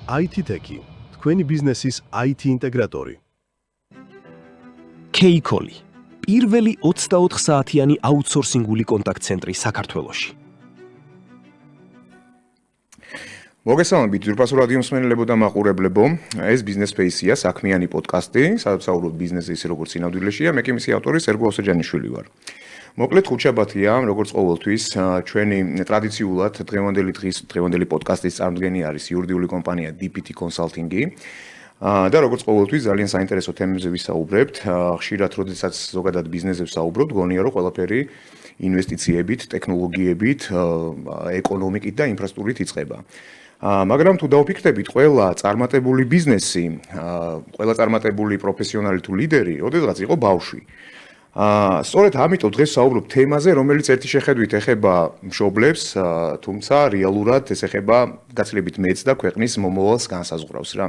IT Tech, თქვენი ბიზნესის IT ინტეგრატორი. K-Call, პირველი 24 საათიანი აუთსორსინგული კონტაქტ-ცენტრი საქართველოში. მოგესალმებით ძვირფასო რადიო მსმენელებო და მაყურებლებო. ეს ბიზნეს სპეისია, საქმიანი პოდკასტი, სადაც საუბრობთ ბიზნესზე ისე როგორც სინამდვილეშია. მე კი მისი ავტორი სერგო ოსოჯანიშვილი ვარ. მოკლედ ხუთშაბათია, როგორც ყოველთვის, ჩვენი ტრადიციულად დღევანდელი პოდკასტის წარმომადგენელი არის იურიდიული კომპანია DPT Consulting-ი. და როგორც ყოველთვის ძალიან საინტერესო თემებზე ვისაუბრებთ. ხშირად როდესაც ზოგადად ბიზნესებზე ვსაუბრობთ, გონია რომ ყველაფერი ინვესტიციებით, ტექნოლოგიებით, ეკონომიკით და ინფრასტრუქტურით იწყება. მაგრამ თუ დავფიქრდებით, ყველა წარმატებული ბიზნესი, ყველა წარმატებული პროფესიონალი თუ ლიდერი, ოდესღაც იყო ბავშვი. სწორედ ამიტომ დღეს ვსაუბრობ თემაზე, რომელიც ერთი შეხედვით ეხება მშობლებს, თუმცა რეალურად ეს ეხება გაცილებით მეც და ქვეყნის მომავალს განსაზღვრავს რა.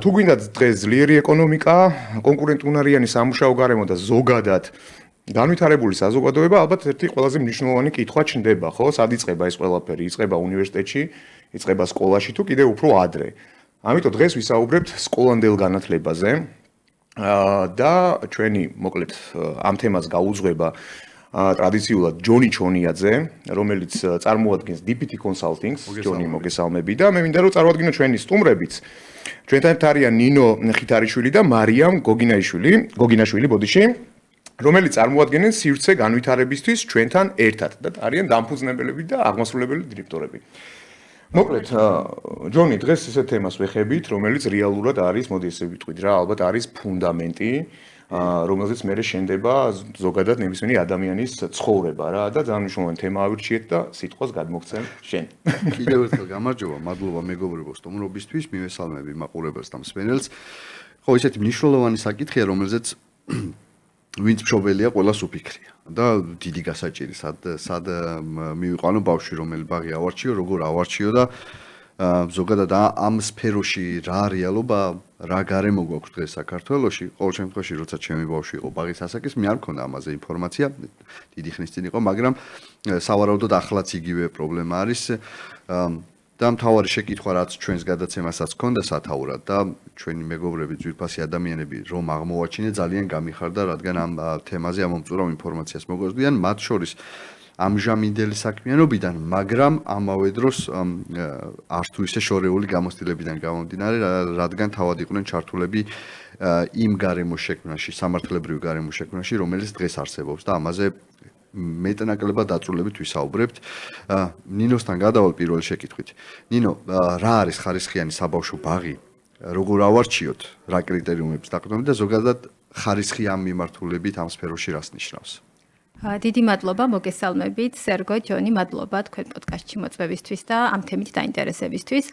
თუ გვინდათ დღეს ძლიერი ეკონომიკა, კონკურენტუნარიანი სამუშაო გარემო და ზოგადად განვითარებული საზოგადოება, ალბათ ერთი ყველაზე მნიშვნელოვანი კითხვა ჩნდება, ხო? სად იწყება ეს ყველაფერი? იწყება უნივერსიტეტში, იწყება სკოლაში თუ კიდევ უფრო ადრე. ამიტომ დღეს ვისაუბრებთ სკოლამდელ განათლებაზე. და ჩვენი მოკლედ ამ თემას გაუძღვება ტრადიციულად ჯონი ჩონიაძე, რომელიც წარმოადგენს DPT Consulting-ს. ჯონი, მოგესალმები და მე მინდა რომ წარვადგინო ჩვენი სტუმრებიც. ჩვენთან არიან ნინო ხითარიშვილი და მარიამ გოგინაშვილი, ბოდიში, რომელიც წარმოადგენენ სივრცე განვითარებისთვის ჩვენთან ერთად და არიან დამფუძნებლები და აღმასრულებელი დირექტორები. მოკლედ, ჯონი, დღეს ესე თემას ვეხებით, რომელიც რეალურად არის, მოდი ესე ვიტყვით რა, ალბათ არის ფუნდამენტი, რომელზეც მერე შენდება ზოგადად ნებისმიერი ადამიანის ცხოვრება რა და ძალიან მნიშვნელოვანი თემა ავირჩიეთ და სიტყვას გადმოგცემ შენ. კიდევ ერთხელ გამარჯობა, მადლობა მეგობრებო სტუმრობისთვის, მივესალმები მაყურებელს და მსმენელს. ხო, ისეთი მნიშვნელოვანი საკითხია, რომელზეც ვინც მშობელია, ყველას უფიქრია და დიდი გასაჭირი, სად მივიყვანო ბავშვი, რომელი ბაღი ავარჩიო, როგორ ავარჩიო და ზოგადად ამ სფეროში რა რეალობა, რა გარემო გვაქვს დღეს საქართველოში. ყოველ შემთხვევაში, როცა ჩემი ბავშვი იყო ბაღის ასაკის, მე არ მქონდა ამაზე ინფორმაცია, დიდი ხნის წინ იყო, მაგრამ სავარაუდოდ ახლაც იგივე პრობლემა არის. და მთავარი შეკითხვა, რაც ჩვენს გადაცემასაც ჰქონდა სათაურად და ჩვენი მეგობრები, ძვირფასი ადამიანები რომ აღმოვაჩინე ძალიან გამიხარდა, რადგან ამ თემაზე ამომწურავ ინფორმაციას მოგვიყვნენ, მათ შორის ამჟამინდელი საქმიანობიდან, მაგრამ ამავე დროს არც თუ ისე შორეული გამოცდილებიდან გამომდინარე, რადგან თავად იყვნენ ჩართულები იმ გარემოს შექმნაში, სამართლებრივ გარემოს შექმნაში, რომელიც დღეს არსებობს და ამაზე მეტნაკლებად დაწვრილებით ვისაუბრებთ. ნინოსთან გადავალ პირველ შეკითხვით. ნინო, რა არის ხარისხიანი საბავშვო ბაღი? როგორ ავარჩიოთ? რა კრიტერიუმებს დაყრდნობით და ზოგადად ხარისხი ამ მიმართულებით ამ სფეროში რას ნიშნავს? დიდი მადლობა, მოგესალმებით, სერგო, ჯონი, მადლობა თქვენ პოდკასტში მოწვევისთვის და ამ თემით დაინტერესებისთვის.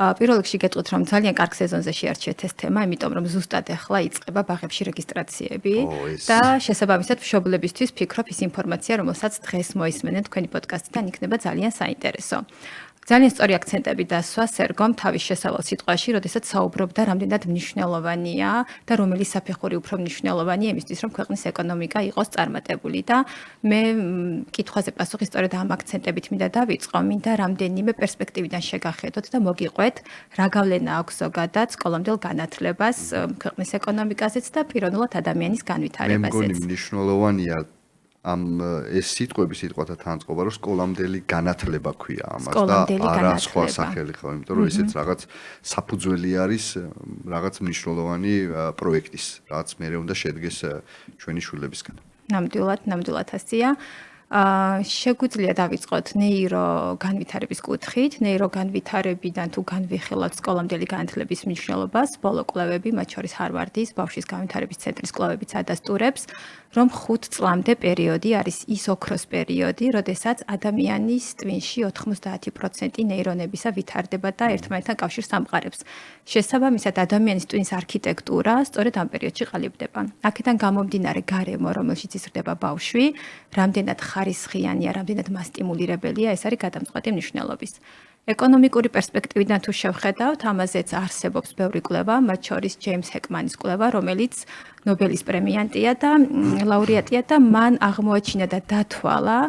პირველ რიგში გეტყვით, რომ ძალიან კარგ სეზონზე შეარჩიეთ ეს თემა, იმიტომ რომ ზუსტად ახლა იწყება ბაღებში რეგისტრაციები და შესაბამისად მშობლებისთვის ვფიქრობ ის ინფორმაცია, რომელსაც დღეს მოისმენენ თქვენი პოდკასტიდან, იქნება ძალიან საინტერესო. ძალიან სწორი აქცენტები დასვა სერგომ თავის შესავალ სიტყვაში, როდესაც საუბრობდა, რამდენად მნიშვნელოვანია და რომელი საფეხური უფრო მნიშვნელოვანია იმისთვის, რომ ქვეყნის ეკონომიკა იყოს წარმატებული და მე კითხვაზე პასუხი სწორედ ამ აქცენტებით მინდა დავიწყო, მინდა რამდენიმე პერსპექტივიდან შეგახედოთ და მოგიყვეთ, რა გავლენა აქვს ზოგადად სკოლამდელ განათლებას ქვეყნის ეკონომიკაზეც და პიროვნულად ადამიანის განვითარებაზეც. მე მგონი მნიშვნელოვანია ეს სიტყვათა თანწყობა, რომ სკოლამდელი განათლება ქვია ამას და არა სხვა სახელი ხო, იმიტომ რომ ესეც რაღაც საფუძველი არის რაღაც მნიშვნელოვანი პროექტის, რაც მერე უნდა შედგეს ჩვენი შვილებისგან. ნამდვილად ასია. შეგვიძლია დავიწყოთ ნეირო განვითარების კუთხით, ნეირო განვითარებიდან თუ განვიხილოთ სკოლამდელი განათლების მნიშვნელობას, ბოლო კვლევები, მათ შორის ჰარვარდის ბავშვის განვითარების ცენტრის კვლევებიც ადასტურებს, რომ 5 წლამდე პერიოდი არის ის ოქროს პერიოდი, როდესაც ადამიანის ტვინში 90% ნეირონებისა ვითარდება და ერთმანეთთან კავშირს ამყარებს. შესაბამისად, ადამიანის ტვინის არქიტექტურა სწორედ ამ პერიოდში ყალიბდება. აქედან გამომდინარე გარემო, რომელშიც იზრდება ბავშვი, რამდენად ხარისხიანია, რამდენად მასტიმულირებელია, ეს არის გადამწყვეტი მნიშვნელობის. ეკონომიკური პერსპექტივიდან თუ შევხედავთ, ამაზეც არსებობს ბევრი კვლევა, მათ შორის ჯეიმს ჰეკმანის კვლევა, რომელიც ნობელის პრემიანტია და ლაურეატია და მან აღმოაჩინა და დათვალა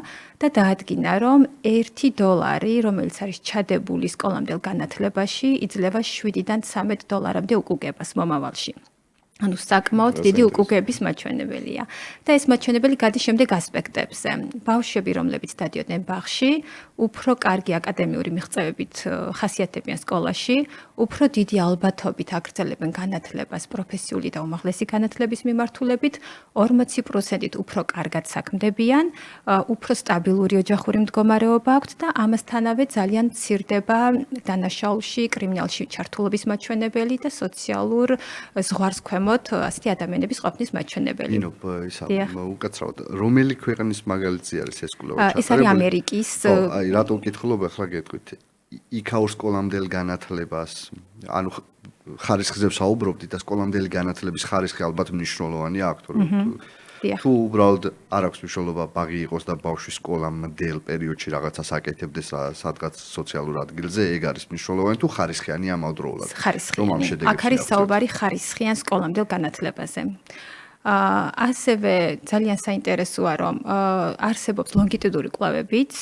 და დაადგინა, რომ $1, რომელიც არის ჩადებული სკოლამდელ განათლებაში, იძლევა $7-დან $13 უკუგებას მომავალში. ანუ საკმაოდ დიდი უკუგების მაჩვენებელია. და ეს მაჩვენებელი გადის შემდეგ ასპექტებზე. ბავშვები, რომლებიც დადიოდნენ ბაღში, უფრო კარგი აკადემიური მიღწევებით ხასიათდებიან სკოლაში, უფრო დიდი ალბათობით აგრძელებენ განათლებას პროფესიული და უმაღლესი განათლების მიმართულებით, 40%-ით უფრო კარგად საქმდებიან, უფრო სტაბილური ოჯახური მდგომარეობა აქვთ და ამასთანავე ძალიან მცირდება დანაშაულში, კრიმინალში ჩართულობის მაჩვენებელი და სოციალურ ზღვარს ქვემოთ ასეთი ადამიანების ყოფნის მაჩვენებელი. ნინო, ისა უკაცრავად, რომელი ქვეყნის მაგალითი არის ეს კვლევა? ეს არის ამერიკის. აი, რატო ვკითხულობ ახლა გეტყვით. იქაურ სკოლამდელ განათლებას, ანუ ხარისხზე ვსაუბრობდით და სკოლამდელი განათლების ხარისხი ალბათ მნიშვნელოვანია აქ, თუ უბრალოდ არ აქვს მნიშვნელობა ბაღი იყოს და ბავშვი სკოლამდელ პერიოდში რაღაცას აკეთებდეს სადღაც სოციალურ ადგილზე, ეგ არის მნიშვნელოვანი თუ ხარისხიანი ამავდროულად. ხარისხიანი. აქ არის საუბარი ხარისხიან სკოლამდელ განათლებაზე. ასევე ძალიან საინტერესოა, რომ არსებობს ლონგიტუდური კვლევებიც,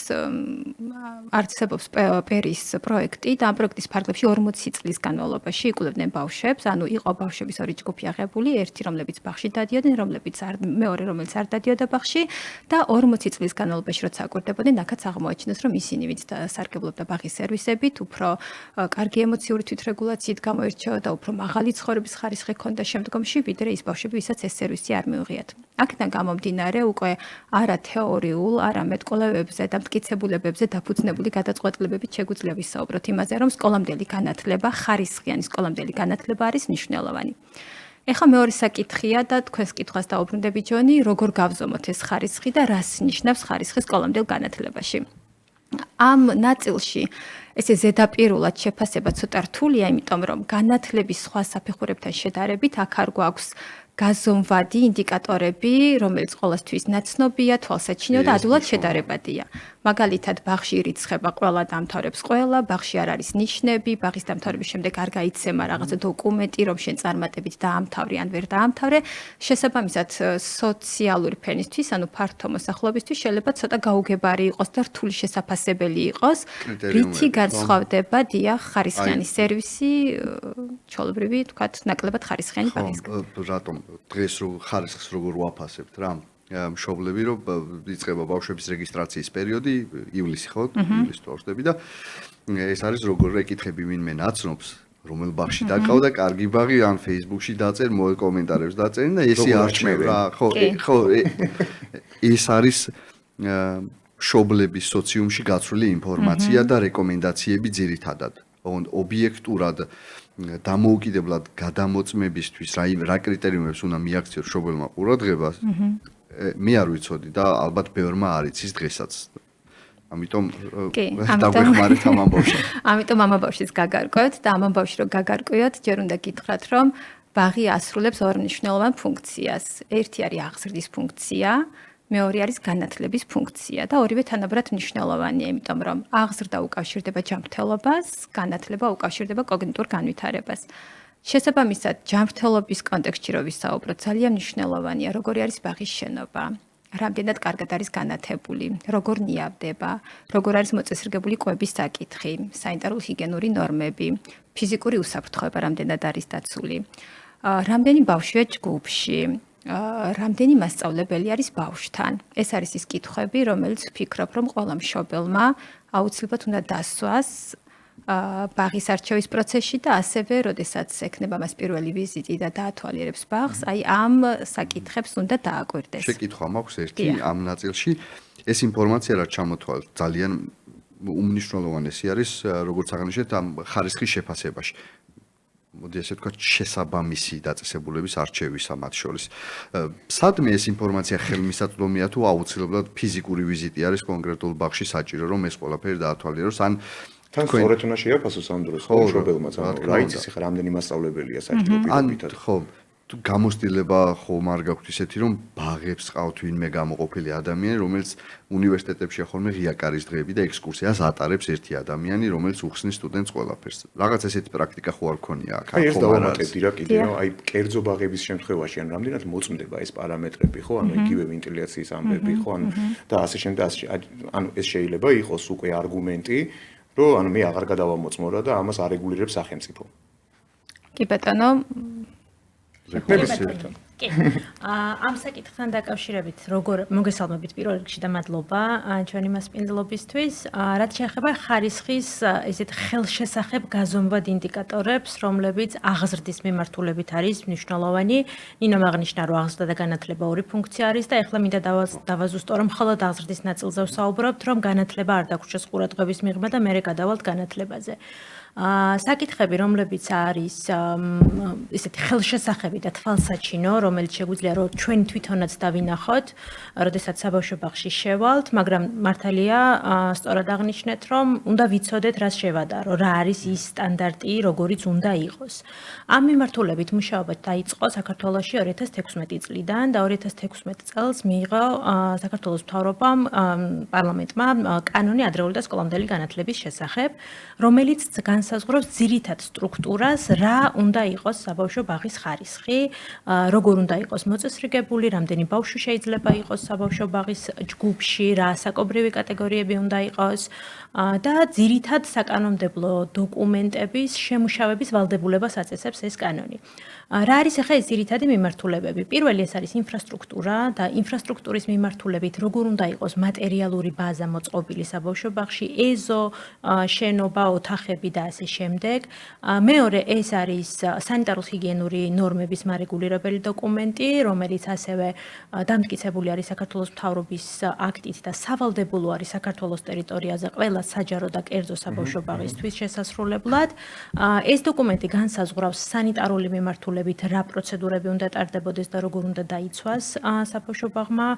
არსებობს პერის პროექტი და ამ პროექტის ფარგლებში 40 წლის განმავლობაში იკვლევდნენ ბავშვებს, ანუ იყო ბავშვების ორი ჯგუფი აღებული, ერთი რომლებიც ბაღში დადიოდნენ, მეორე რომელიც არ დადიოდა ბაღში და 40 წლის განმავლობაში როცა აკვირდებოდნენ, აქაც აღმოაჩინეს, რომ ისინი ვინც სარგებლობდა ბაღის სერვისებით, უფრო კარგი ემოციური თვითრეგულაციით გამოირჩევა და უფრო მაღალი ცხოვრების ხარისხი ჰქონდა შემდგომში, ვიდრე ის ბავშვები, ვისაც ეს სერვისი არ მიუღიათ. აქედან გამომდინარე, უკვე არა თეორიულ, არამედ კვლევებზე და მტკიცებულებებზე დაფუძნებული გადაწყვეტილებებით შეგვიძლია ვისაუბროთ იმაზე, რომ სკოლამდელი განათლება, ხარისხიანი სკოლამდელი განათლება არის მნიშვნელოვანი. ეხლა მეორე საკითხია და თქვენს კითხვას დაუბრუნდები ჯონი, როგორ გავზომოთ ეს ხარისხი და რას ნიშნავს ხარისხი სკოლამდელ განათლებაში. ამ ნაწილში ესე ზედაპირულად შეფასება ცოტა რთულია, იმიტომ რომ განათლების სხვა საფეხურებთან შედარებით აქ არ გვაქვს გაზომვადი ინდიკატორები, რომელიც ყოველთვის ნაცნობია, თვალსაჩინო და ადვილად შედარებადია. მაგალითად, ბაღში ირიცხება ყველა დამთავრებს ყველა, ბაღში არ არის ნიშნები, ბაღის დამთავრების შემდეგ არ გაიცემა რაღაცა დოკუმენტი, რომ შენ წარმატებით დაამთავრე ან ვერ დაამთავრე. შესაბამისად, სოციალური ფენისთვის, ანუ ფართო მოსახლეობისთვის შეიძლება ცოტა გაუგებარი იყოს და რთული შესაფასებელი იყოს, რითი განსხვავდება დიახ ხარისხიანი სერვისი, ჩვეულებრივი, თქვათ, ნაკლებად ხარისხიანი ბაღისგან. რატომ დღეს ხარისხს როგორ ვაფასებთ რა? მშობლები რომ იწყება ბავშვების რეგისტრაციის პერიოდი, ივლისი ხო? ივლისს თუ ვშტები და ეს არის როგორ ეკითხები ვინმე ნაცნობს, რომელ ბაღში დაკავდა, კარგი ბაღი ან Facebook-ში დაწერ, კომენტარებს დაწერენ და ესე არჩევ რა. ხო, ეს არის მშობლების სოციუმში გაცვლილი ინფორმაცია და რეკომენდაციები ძირითადად. ობიექტურად დამოუკიდებლად გადამოწმებისთვის რა კრიტერიუმებს უნდა მიაქციოს მშობელმა ყურადღებას, მე არ ვიცოდი და ალბათ ბევრმა არ იცის დღესაც. ამიტომ დაგვეხმარეთ ამ ამბავში. ამიტომ ამ ამბავშიც გაგარკვევთ და ამ ამბავში რომ გაგარკვიოთ, ჯერ უნდა გითხრათ, რომ ბაღი ასრულებს ორ მნიშვნელოვან ფუნქციას. ერთი არის აღზრდის ფუნქცია, მეორე არის განათლების ფუნქცია და ორივე თანაბრად მნიშვნელოვანია, იმიტომ რომ აღზრდა უკავშირდება ჯანმრთელობას, განათლება უკავშირდება კოგნიტურ განვითარებას. შესაბამისად, ჯანმრთელობის კონტექსტში რო ვისაუბროთ, ძალიან მნიშვნელოვანია, როგორი არის ბაღის შენობა, რამდენად კარგად არის განათებული, როგორ ნიავდება, როგორ არის მოწესრიგებული კვების საკითხი, სანიტარული ჰიგიენური ნორმები, ფიზიკური უსაფრთხოება რამდენად არის დაცული, რამდენი ბავშვია ჯგუფში, რამდენი მასწავლებელი არის ბავშვთან. ეს არის ის კითხვები, რომელიც ვფიქრობ, რომ ყველა მშობელმა აუცილებლად უნდა დასვას ბაღის არჩევის პროცესში და ასევე, როდესაც ექნება მას პირველი ვიზიტი და დაათვალიერებს ბაღს, აი ამ საკითხებს უნდა დააკვირდეს. შეკითხვა მაქვს ერთი ამ ნაწილში. ეს ინფორმაცია რაც ჩამოთვალეთ, ძალიან უმნიშვნელოვანესი არის, როგორც აღნიშნეთ, ამ ხარისხის შეფასებაში. მოდი ასე ვთქვათ, შესაბამისი დაწესებულების არჩევისა მათ შორის. სადმე ეს ინფორმაცია ხელმისაწვდომია თუ აუცილებლად ფიზიკური ვიზიტი არის კონკრეტულ ბაღში საჭირო, რომ ეს ყველაფერი დაათვალიეროს, ან თან სწორედ უნდა შეაფასოს ამ დროს მშობელმაც, რა იცის ხა რამდენი მასწავლებელია საჭირო პირობითად. ხო, გამოცდილება ხომ არ გაქვთ ისეთი რომ ბაღებს ყავთ ვინმე გამოყოფილი ადამიანი რომელიც უნივერსიტეტებში ხოლმე ღია კარის დღეები და ექსკურსიას ატარებს ერთი ადამიანი რომელიც უხსნის სტუდენტს ყველაფერს რაღაც ესეთი პრაქტიკა ხო არ ქონია აქ აი ეს დავამატებდი რა კიდე რომ აი კერძო ბაღების შემთხვევაში ან რამდენად მოწმდება ეს პარამეტრები ხო ანუ იგივე ვენტილაციის ამბები ხო ანუ და ასე შემდეგ ანუ ეს შეიძლება იყოს უკვე არგუმენტი რომ ანუ მე აღარ გადავამოწმორა და ამას არეგულირებს სახელმწიფო კი ბატონო კი. ამ საკითხთან დაკავშირებით როგორ მოგესალმებით პირველ რიგში და მადლობა ჩვენი მასპინძლობისთვის. რაც შეეხება ხარისხის ესეთ ხელშესახებ გაზომვად ინდიკატორებს, რომლებიც აღზრდის მიმართულებით არის მნიშვნელოვანი. ნინომ აღნიშნა, რომ აღზრდა და განათლება ორი ფუნქცია არის და ეხლა მინდა დავაზუსტო, რომ მხოლოდ აღზრდის ნაწილზე ვსაუბრობთ, რომ განათლება არ დაგვრჩეს ყურადღების მიღმა და მერე გადავალთ განათლებაზე. საკითხები, რომლებიც არის ესეთი ხელშესახები და თვალსაჩინო, რომელიც შეგვიძლია რომ ჩვენ თვითონაც დავინახოთ, როდესაც საბავშვო ბაღში შევალთ, მაგრამ მართალია, სწორად აღნიშნეთ, რომ უნდა ვიცოდეთ, რას შევადარო, რა არის ის სტანდარტი, როგორიც უნდა იყოს. ამ მიმართულებით მუშაობა დაიწყო საქართველოში 2016 წლიდან და 2016 წელს მიიღო საქართველოს მთავრობამ პარლამენტმა კანონი ადრეული და სკოლამდელი განათლების შესახებ, რომელიც განსაზღვრავს ძირითად სტრუქტურას, რა უნდა იყოს საბავშვო ბაღის ხარისხი, როგორ უნდა იყოს მოწესრიგებული, რამდენი ბავშვი შეიძლება იყოს საბავშვო ბაღის ჯგუფში, რა საკობრივი კატეგორიები უნდა იყოს და ძირითად საკანონმდებლო დოკუმენტების შემუშავების ვალდებულებას აწესებს ეს კანონი. რა არის ახლა ეს ძირითადი მიმართულებები? პირველი ეს არის ინფრასტრუქტურა და ინფრასტრუქტურის მიმართულებით როგორ უნდა იყოს მატერიალური ბაზა მოწყობილი საბავშვო ბაღში, ეზო, შენობა, ოთახები და ასე შემდეგ. მეორე ეს არის სანიტარულ-ჰიგიენური ნორმების მარეგულირებელი დოკუმენტი, რომელიც ასევე დამტკიცებული არის საქართველოს მთავრობის აქტით და სავალდებულო არის საქართველოს ტერიტორიაზე ყველა საჯარო და კერძო საბავშვო ბაღისთვის შესასრულებლად. ეს დოკუმენტი განსაზღვრავს სანიტარული მიმართულებით რა პროცედურები უნდა ტარდებოდეს და როგორ უნდა დაიცვას საბავშვო ბაღმა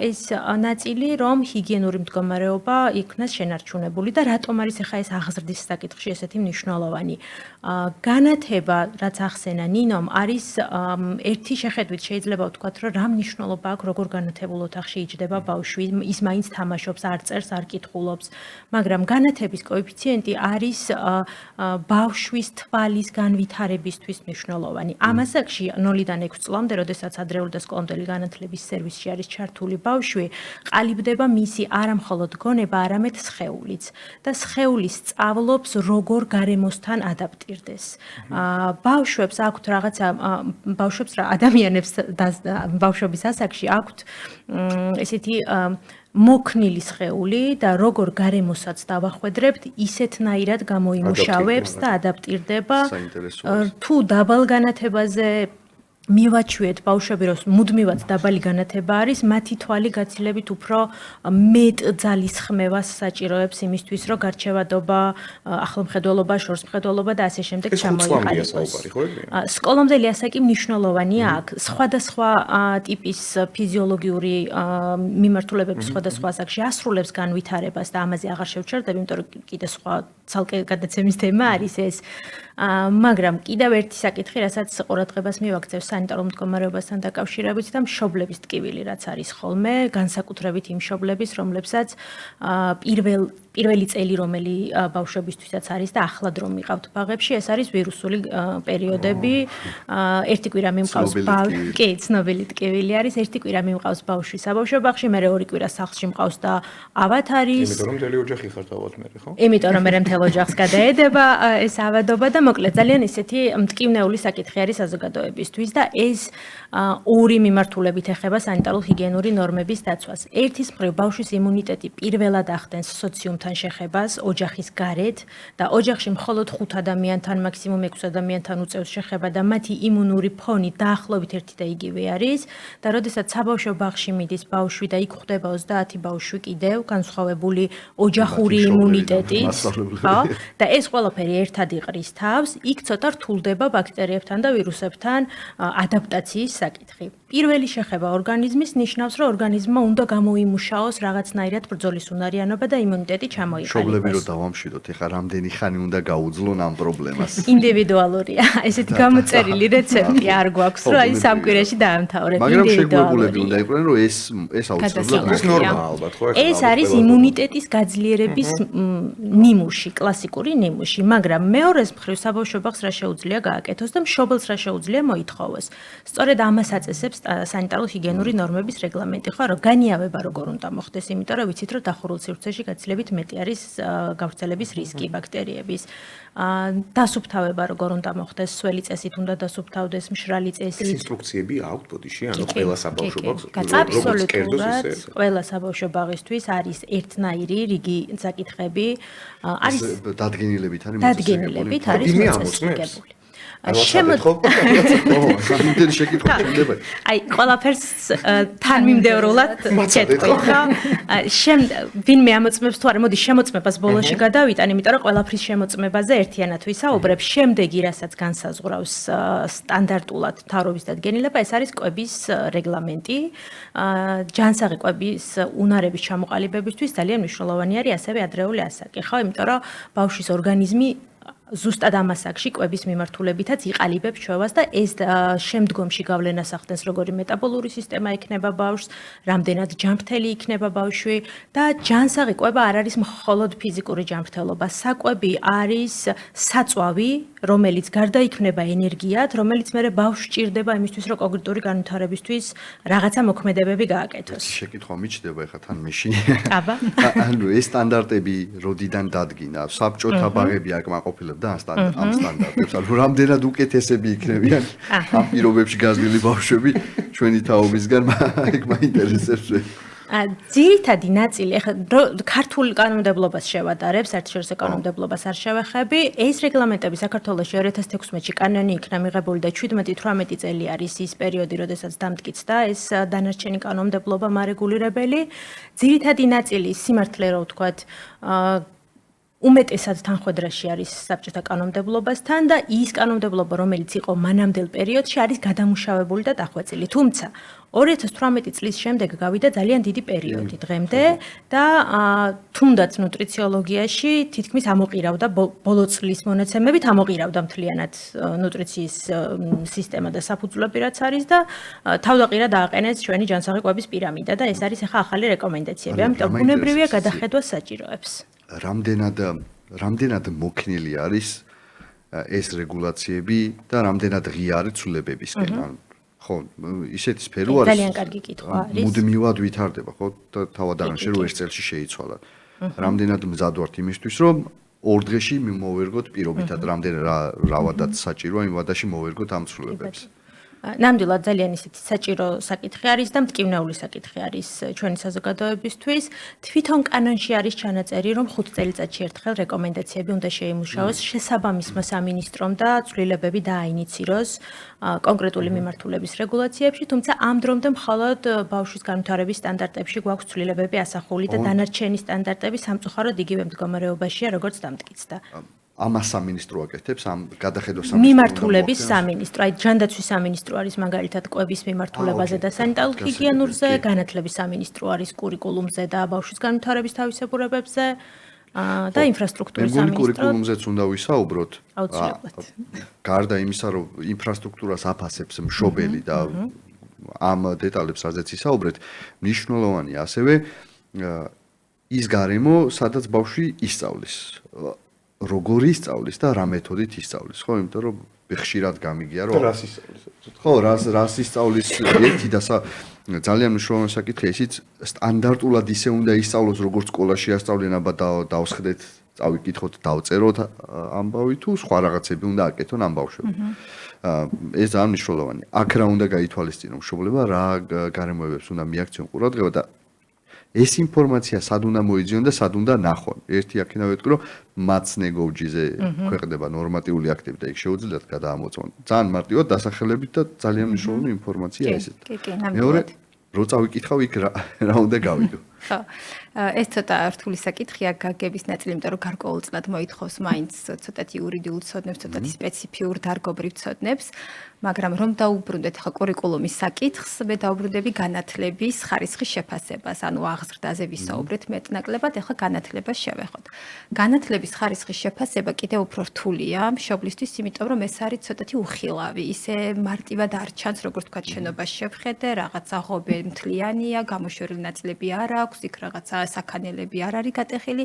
ეს ნაწილი, რომ ჰიგიენური მდგომარეობა იქნას შენარჩუნებული და რატომ არის ახლა ეს აღზრდის საკითხში ესეთი მნიშვნელოვანი. განათება, რაც ახსენა ნინომ, არის ერთი შეხედვით შეიძლება ვთქვათ, რომ რა მნიშვნელობა აქვს, როგორ განათებულ ოთახში იჯდება ბავშვი, ის მაინც თამაშობს, არ წერს, არ კითხულობს, მაგრამ განათების კოეფიციენტი არის ბავშვის თვალის განვითარებისთვის მნიშვნელოვანი. ამ ასაკში 0-დან 6 წლამდე, როდესაც ადრეული და სკოლამდელი განათლების სერვისში არის ჩართული ბავშვი, ყალიბდება მისი არა მხოლოდ გონება, არამედ სხეულიც და სხეული სწავლობს, როგორ გარემოსთან ადაპტირდეს. ბავშვებს აქვთ რაღაცა ბავშვებს რა ადამიანებს ბავშვობის ასაკში აქვთ ესეთი მოქნილი სხეული და როგორ გარემოსაც დავახვედრებთ, ისეთნაირად გამოიმუშავებს და ადაპტირდება. თუ დაბალ განათებაზე მივაჩვიეთ ბავშვები, რომ მუდმივად დაბალი განათება არის, მათი თვალი გაცილებით უფრო მეტ ძალის ხმევას საჭიროებს იმისთვის, რომ გარჩევადობა, ახლომხედველობა, შორსმხედველობა და ასე შემდეგ ჩამოიყალიბოს. სკოლამდელი ასაკი მნიშვნელოვანია აქ. სხვადასხვა ტიპის ფიზიოლოგიური მიმართულებები სხვადასხვა ასაკში ასრულებს განვითარებას და ამაზე აღარ შევჩერდები, იმიტომ რომ კიდე სხვა ცალკე გადაცემის თემა არის ეს. მაგრამ კიდევ ერთი საკითხი, რასაც ყურადღებას მივაქცევ სანიტარულ მდგომარეობასთან დაკავშირებით და მშობლების ტკივილი, რაც არის ხოლმე, განსაკუთრებით იმ მშობლების, რომლებსაც პირველი წელი, რომელი ბავშვებისთვისაც არის და ახლად რომ მიყავთ ბაღებში, ეს არის ვირუსული პერიოდები. ერთი კვირა მიმყავს კი, ცნობილი ტკივილი არის, ერთი კვირა მიმყავს ბავშვი საბავშვო ბაღში, მერე ორი კვირა სახლში მყავს და ავად არის. იმიტომ რომ მთელი ოჯახი ხარ თავად მე ხო? იმიტომ რომ მე მთელ ოჯახს გადაედება ეს ავადობა და მოკლედ ძალიან ისეთი მტკივნეული საკითხი არის საზოგადოებისთვის და ეს ორი მიმართულებით ეხება სანიტარულ-ჰიგიენური ნორმების დაცვას. ერთის მხრივ ბავშვის იმუნიტეტი პირველად ახდენს სოციუმთან შეხებას ოჯახის გარეთ და ოჯახში მხოლოდ 5 ადამიანთან, მაქსიმუმ 6 ადამიანთან უწევს შეხება და მათი იმუნური ფონი დაახლოებით ერთი და იგივე არის და როდესაც საბავშვო ბაღში მიდის ბავშვი და იქ ხვდება 30 ბავშვი კიდევ განსხვავებული ოჯახური იმუნიტეტით, ხო? და ეს ყველაფერი ერთად იყრის თავს, იქ ცოტა რთულდება ბაქტერიებთან და ვირუსებთან ადაპტაციის საკითხი. პირველი შეხება ორგანიზმის ნიშნავს, რომ ორგანიზმმა უნდა გამოიმუშაოს რაღაცნაირად ბრძოლის უნარიანობა და იმუნიტეტი ჩამოიყალიბოს. მშობლები რომ დავამშვიდოთ, ეხლა რამდენი ხანი უნდა გაუძლონ ამ პრობლემას. ინდივიდუალურია. ესეთი გამოწერილი რეცეპტი არ გვაქვს, რომ აი სამკვირეში დაამთავრებ. მაგრამ შეგვეგულები უნდა იყვნენ, რომ ეს აუცილებლად ეს ნორმა ალბათ, ხო? ეს არის იმუნიტეტის გაძლიერების ნიმუში, კლასიკური ნიმუში, მაგრამ მეორეს მხრივ საბავშვო ბაღს რა შეუძლია გააკეთოს და მშობელს რა შეუძლია მოითხოვოს. სწორედ ამას აწესებს სანიტარულ-ჰიგიენური ნორმების რეგლამენტი, ხო, რომ განიავება როგორ უნდა მოხდეს, იმიტომ რომ ვიცით, რომ დახურულ სივრცეში გაცილებით მეტი არის გავრცელების რისკი ბაქტერიების. დასუფთავება როგორ უნდა მოხდეს, სველი წესით უნდა დასუფთავდეს, მშრალი ეს წესით. ინსტრუქციები აქვთ ბოდიში, ანუ ყველა საბავშვო ბაღს აბსოლუტურად ყველა საბავშვო ბაღისთვის არის ერთნაირი რიგი საკითხები, არის დადგენილებით არის დადგენილებით არის მოწესრიგებული. სამიმდენი შეკითხვა შეიძლება. აი, ყველაფერს თანმიმდევრულად გეტყვი, ხო? ვინმე ამოწმებს თუ არა, მოდი შემოწმებას ბოლოში გადავიტან, იმიტომ რომ ყველაფრის შემოწმებაზე ერთიანად ვისაუბრებ. შემდეგი, რასაც განსაზღვრავს სტანდარტულად მთავრობის დადგენილება, ეს არის კვების რეგლამენტი. ჯანსაღი კვების უნარების ჩამოყალიბებისთვის ძალიან მნიშვნელოვანი არის ასევე ადრეული ასაკი, ხო? იმიტომ რომ ბავშვის ორგანიზმი ზუსტად ამასაკში კვების მიმართულებითაც იყალიბებს ჩვევას და ეს შემდგომში გავლენას ახდენს როგორი მეტაბოლური სისტემა იქნება ბავშვს, რამდენად ჯანმრთელი იქნება ბავშვი და ჯანსაღი კვება არ არის მხოლოდ ფიზიკური ჯანმრთელობა. საკვები არის საწვავი, რომელიც გარდაიქმნება ენერგიად, რომელიც მერე ბავშვს სჭირდება იმისთვის, რომ კოგნიტური განვითარებისთვის რაღაცა მოქმედებები გააკეთოს. შეკითხვა მიჩნდება ეხლა თან მეში. აბა. ანუ ეს სტანდარტები როდიდან დადგინა? საბჭოთა ბაღები აკმაყოფილებდა ამ სტანდარტებს. ანუ რამდენად უკეთესები იქნებიან ამ პირობებში გაზრდილი ბავშვები ჩვენი თაობისგან, ეგ მაინტერესებს. ძირითადი ნაწილი, ახლა ქართულ კანონმდებლობას შევადარებ, საერთაშორისო კანონმდებლობას არ შევეხები. ეს რეგლამენტები საქართველოში 2016-ში კანონი იქნა მიღებული და 17-18 წელი არის ის პერიოდი, როდესაც დამტკიცდა ეს დანარჩენი კანონმდებლობა მარეგულირებელი. ძირითადი ნაწილი სიმართლე რო ვთქვათ, უმეტესად თანხმედრაში არის საბჭოთა კანონმდებლობასთან და ის კანონმდებლობა, რომელიც იყო მანამდელ პერიოდში, არის გადამუშავებული და დახვეწილი. თუმცა 2018 წლის შემდეგ გავიდა ძალიან დიდი პერიოდი დღემდე და თუნდაც ნუტრიციოლოგიაში თითქმის ამოყირავდა ბოლო წლის მონაცემებით ამოყირავდა მთლიანად ნუტრიციის სისტემა და საფუძვლები რაც არის და თავდაყირა დააყენეს ჩვენი ჯანსაღი კვების პირამიდა და ეს არის ახლა ახალი რეკომენდაციები. ამიტომ ბუნებრივია გადახედვა საჭიროებს. რამდენად მოქნილი არის ეს რეგულაციები და რამდენად ღია არის ცვლილებებისკენ? ხო, ისეთი სფერო არის. ძალიან კარგი კითხვა არის. მუდმივად ვითარდება, ხო, და თავად აღნიშნე რომ ეს წელში შეიცვალა. რამდენად მზად ვართ იმისთვის, რომ ორ დღეში მოვერგოთ პირობითად, რამდენ რავადაც საჭიროა იმ ვადაში მოვერგოთ ამ ცვლილებებს. ნამდვილად ძალიან ისეთი საჭირო საკითხი არის და მტკივნეული საკითხი არის ჩვენი საზოგადოებისთვის. თვითონ კანონში არის ჩანაწერი, რომ 5 წელიწადში ერთხელ რეკომენდაციები უნდა შეიმუშაოს შესაბამისმა სამინისტრომ და ცვლილებები დააინიციროს კონკრეტული მიმართულების რეგულაციებში, თუმცა ამ დრომდე მხოლოდ ბავშვის განვითარების სტანდარტებში გვაქვს ცვლილებები ასახული და დანარჩენი სტანდარტები სამწუხაროდ იგივე მდგომარეობაშია, როგორც დამტკიცდა. ამას სამინისტრო აკეთებს, ამ გადახედვა სამინისტრო. მიმართულების სამინისტრო, აი ჯანდაცვის სამინისტრო არის მაგალითად კვების მიმართულებაზე და სანიტარულ-ჰიგიენურზე, განათლების სამინისტრო არის კურიკულუმზე და ბავშვის განვითარების თავისებურებებზე და ინფრასტრუქტურის სამინისტრო. კურიკულუმზეც უნდა ვისაუბროთ. აუცილებლად. გარდა იმისა, რომ ინფრასტრუქტურას აფასებს მშობელი და ამ დეტალებს რაზეც ისაუბრეთ, მნიშვნელოვანია ასევე ის გარემო, სადაც ბავშვი ისწავლის. როგორი ისწავლის და რა მეთოდით ისწავლის, ხო? იმიტომ რომ ხშირად გამიგია, რომ რას ისწავლის? ხო, რას ისწავლის ერთი და ძალიან მნიშვნელოვანი საკითხია ისიც სტანდარტულად ისე უნდა ისწავლოს, როგორც სკოლაში ასწავლენ, აბა დავსხდეთ, წავიკითხოთ, დავწეროთ ამბავი თუ სხვა რაღაცები უნდა აკეთონ ამ ბავშვებს. ეს ძალიან მნიშვნელოვანია. აქ რა უნდა გაითვალისწინოს მშობლებმა, რა გარემოებებს უნდა მიაქციონ ყურადღება და ეს ინფორმაცია სად უნდა მოიძიონ და სად უნდა ნახონ. ერთი აქედან ვეთქვი, რომ მაცნეგოვჯიზე ქვეყნდება ნორმატიული აქტები და იქ შეუძლიათ გადაამოწმონ. ძალიან მარტივად დასახელებით და ძალიან მნიშვნელოვანი ინფორმაცია ესეთ. მეორე, რო წავიკითხავ იქ რა უნდა გავიგო. ხო. ეს ცოტა რთული საკითხია გაგების ნაწილი, იმიტომ რომ გარკვეულწილად მოითხოვს მაინც ცოტათი იურიდიულ ცოდნებს, ცოტათი სპეციფიურ დარგობრივ ცოდნებს, მაგრამ რომ დაუბრუნდეთ ხა კურიკულუმის საკითხს, მე დაუბრუნდები განათლების ხარისხის შეფასებას, ანუ აღზრდაზე ვისაუბრეთ მეტნაკლებად, ეხლა განათლებას შევეხოთ. განათლების ხარისხის შეფასება კიდევ უფრო რთულია მშობლისთვის, იმიტომ რომ ეს არის ცოტათი უხილავი, ისე მარტივად არ ჩანს, როგორც თქვა, შენობას შევხედე, რაღაცა ღობე მთლიანია, გამოშვერილი ნაწილები არ აქვს, იქ რაღაცა საქანელები არ არის გატეხილი.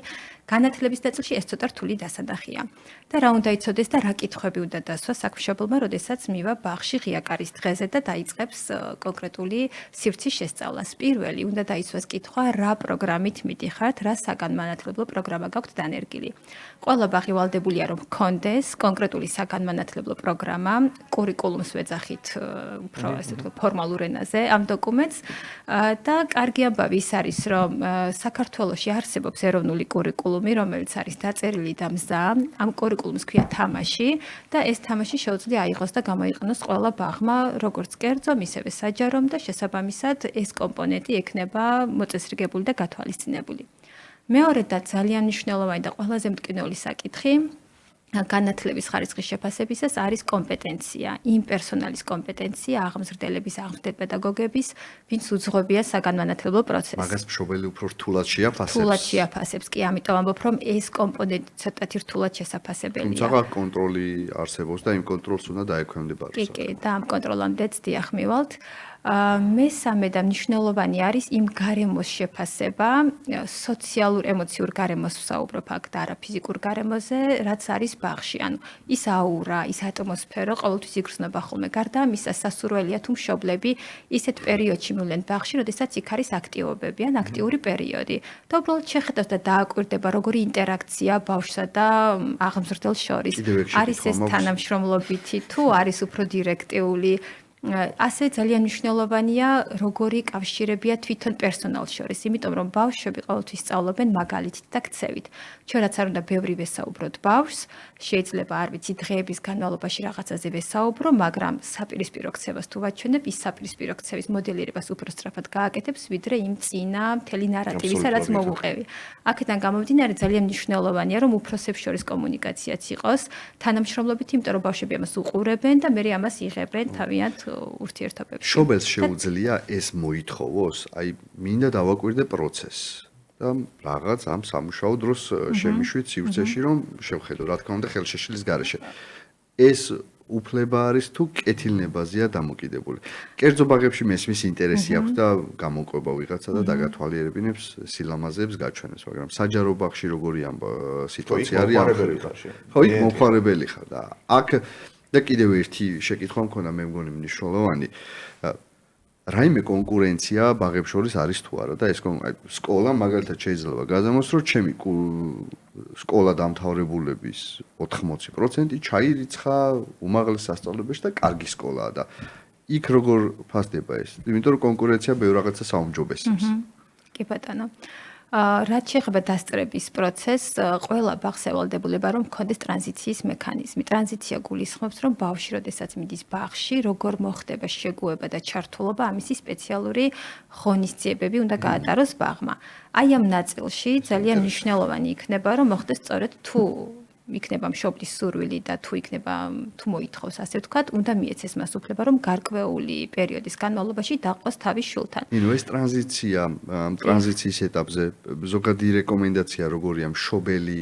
განათლების ნაწილში ეს ცოტა რთული დასანახია. და რა უნდა იცოდეს და რა კითხვები უნდა დასვა საქმშობლმა, როდესაც მივა ბაღში ღიაკარის დღეზე და დაიწყებს კონკრეტული სივრცის შესწავლას. პირველი უნდა დაისვას კითხვა, რა პროგრამით მიდიხართ, რა საგანმანათლებლო პროგრამა გაქვთ დანერგილი. ყველა ბაღი ვალდებულია რომ ჰქონდეს კონკრეტული საგანმანათლებლო პროგრამა, კურიკულუმს ვეძახით უფრო ასე ვთქვათ ფორმალურ ენაზე ამ დოკუმენტს და კარგი ამბავი ის არის რომ საქართველოში არსებობს ეროვნული კურიკულუმი, რომელიც არის დაწერილი და მზა, ამ კურიკულუმს ქვია თამაში და ეს თამაში შეუძლია აიღოს და გამოიყენოს ყველა ბაღმა, როგორც კერძო, ისევე საჯარომ და შესაბამისად ეს კომპონენტი ექნება მოწესრიგებული და გათვალისწინებული. მეორე და ძალიან მნიშვნელოვანი და ყველაზე მტკივნეული საკითხი განათლების ხარისხის შეფასებისას არის კომპეტენცია, იმ პერსონალის კომპეტენცია, აღმზრდელების, აღმზრდელ პედაგოგების, ვინც უძღვებია საგანმანათლებლო პროცესს. მაგას მშობელი უფრო რთულად შეაფასებს. რთულად შეაფასებს, კი, ამიტომ ამბობ, რომ ეს კომპონენტი ცოტათი რთულად შესაფასებელია. თუმცა კონტროლი არსებობს და იმ კონტროლს უნდა დაექვემდებაროს. კი, და ამ კონტროლამდეც დიახ მივალთ. მესამე და მნიშვნელოვანი არის იმ გარემოს შეფასება, სოციალურ ემოციურ გარემოს ვსაუბრობ აქ და არა ფიზიკურ გარემოზე, რაც არის ბაღში. ანუ ის აურა, ის ატმოსფერო ყოველთვის იგრძნობა ხოლმე. გარდა ამისა, სასურველია თუ მშობლები ისეთ პერიოდში მივლენ ბაღში, როდესაც იქ არის აქტივობები, ან აქტიური პერიოდი. და უბრალოდ შეხედავს და დააკვირდება, როგორი ინტერაქცია ბავშვსა და აღმზრდელს შორის. არის ეს თანამშრომლობითი თუ არის უფრო დირექტიული. ასე ძალიან მნიშვნელოვანია, როგორი კავშირებია თვითონ პერსონალს შორის, იმიტომ რომ ბავშვები ყოველთვის სწავლობენ მაგალითით და ქცევით. ჩვენ რაც არ უნდა ბევრი ვესაუბროთ ბავშვს, შეიძლება არ ვიცი დღეების განმავლობაში რაღაცაზე ვესაუბრო, მაგრამ საპირისპირო ქცევას თუ ვაჩვენებ, ის საპირისპირო ქცევის მოდელირებას უფრო სწრაფად გააკეთებს, ვიდრე იმ წინა მთელი ნარატივისა, რაც მოვუყევი. აქედან გამომდინარე ძალიან მნიშვნელოვანია, რომ უფროსებს შორის კომუნიკაციაც იყოს, თანამშრომლობით, იმიტომ რომ ბავშვები ამას უყურებენ და მე ამას იღებენ თავიანთ ურთიერთობებში. მშობელს შეუძლია ეს მოითხოვოს, აი მინდა დავაკვირდე პროცესს და რაღაც ამ სამუშაო დროს შემიშვით სივრცეში, რომ შევხედო, რა თქმა უნდა, ხელშეშლის გარეშე. ეს უფლება არის თუ კეთილნებაზეა დამოკიდებული. კერძო ბაღებში მესმის ინტერესი აქვს და გამოყვება ვიღაცა და დაგათვალიერებინებს სილამაზეებს გაჩვენებს, მაგრამ საჯარო ბაღში როგორი ამ სიტუაცია არის? ხო, იქ მომხმარებელი ხარ და აქ და კიდევ ერთი შეკითხვა მქონდა მე მგონი მნიშვნელოვანი. რაიმე კონკურენცია ბაღებს შორის არის თუ არა და ეს სკოლა მაგალითად შეიძლება გაზამოს, რომ ჩემი სკოლა დამთავრებულების 80% ჩაირიცხა უმაღლეს სასწავლებელში და კარგი სკოლაა და იქ როგორ ფასდება ეს? იმიტომ რომ კონკურენცია ბევრ რაღაცას აუმჯობესებს. კი ბატონო. რაც შეეხება დასწრების პროცესს, ყველა ბაღს ევალდებულება, რომ მქონდეს ტრანზიციის მექანიზმი. ტრანზიცია გულისხმობს, რომ ბავშვი, როდესაც მიდის ბაღში, როგორ მოხდება შეგუება და ჩართულობა, ამისი სპეციალური ღონისძიებები უნდა გაატაროს ბაღმა. აი ამ ნაწილში ძალიან მნიშვნელოვანი იქნება, რომ მოხდეს სწორედ თუ იქნება მშობლის სურვილი და თუ მოითხოვს, ასე ვთქვათ, უნდა მიეცეს მას უფლება, რომ გარკვეული პერიოდის განმავლობაში დაყოს თავის შულთან. ეს ტრანზიციის ეტაპზე ზოგადი რეკომენდაცია როგორია მშობელი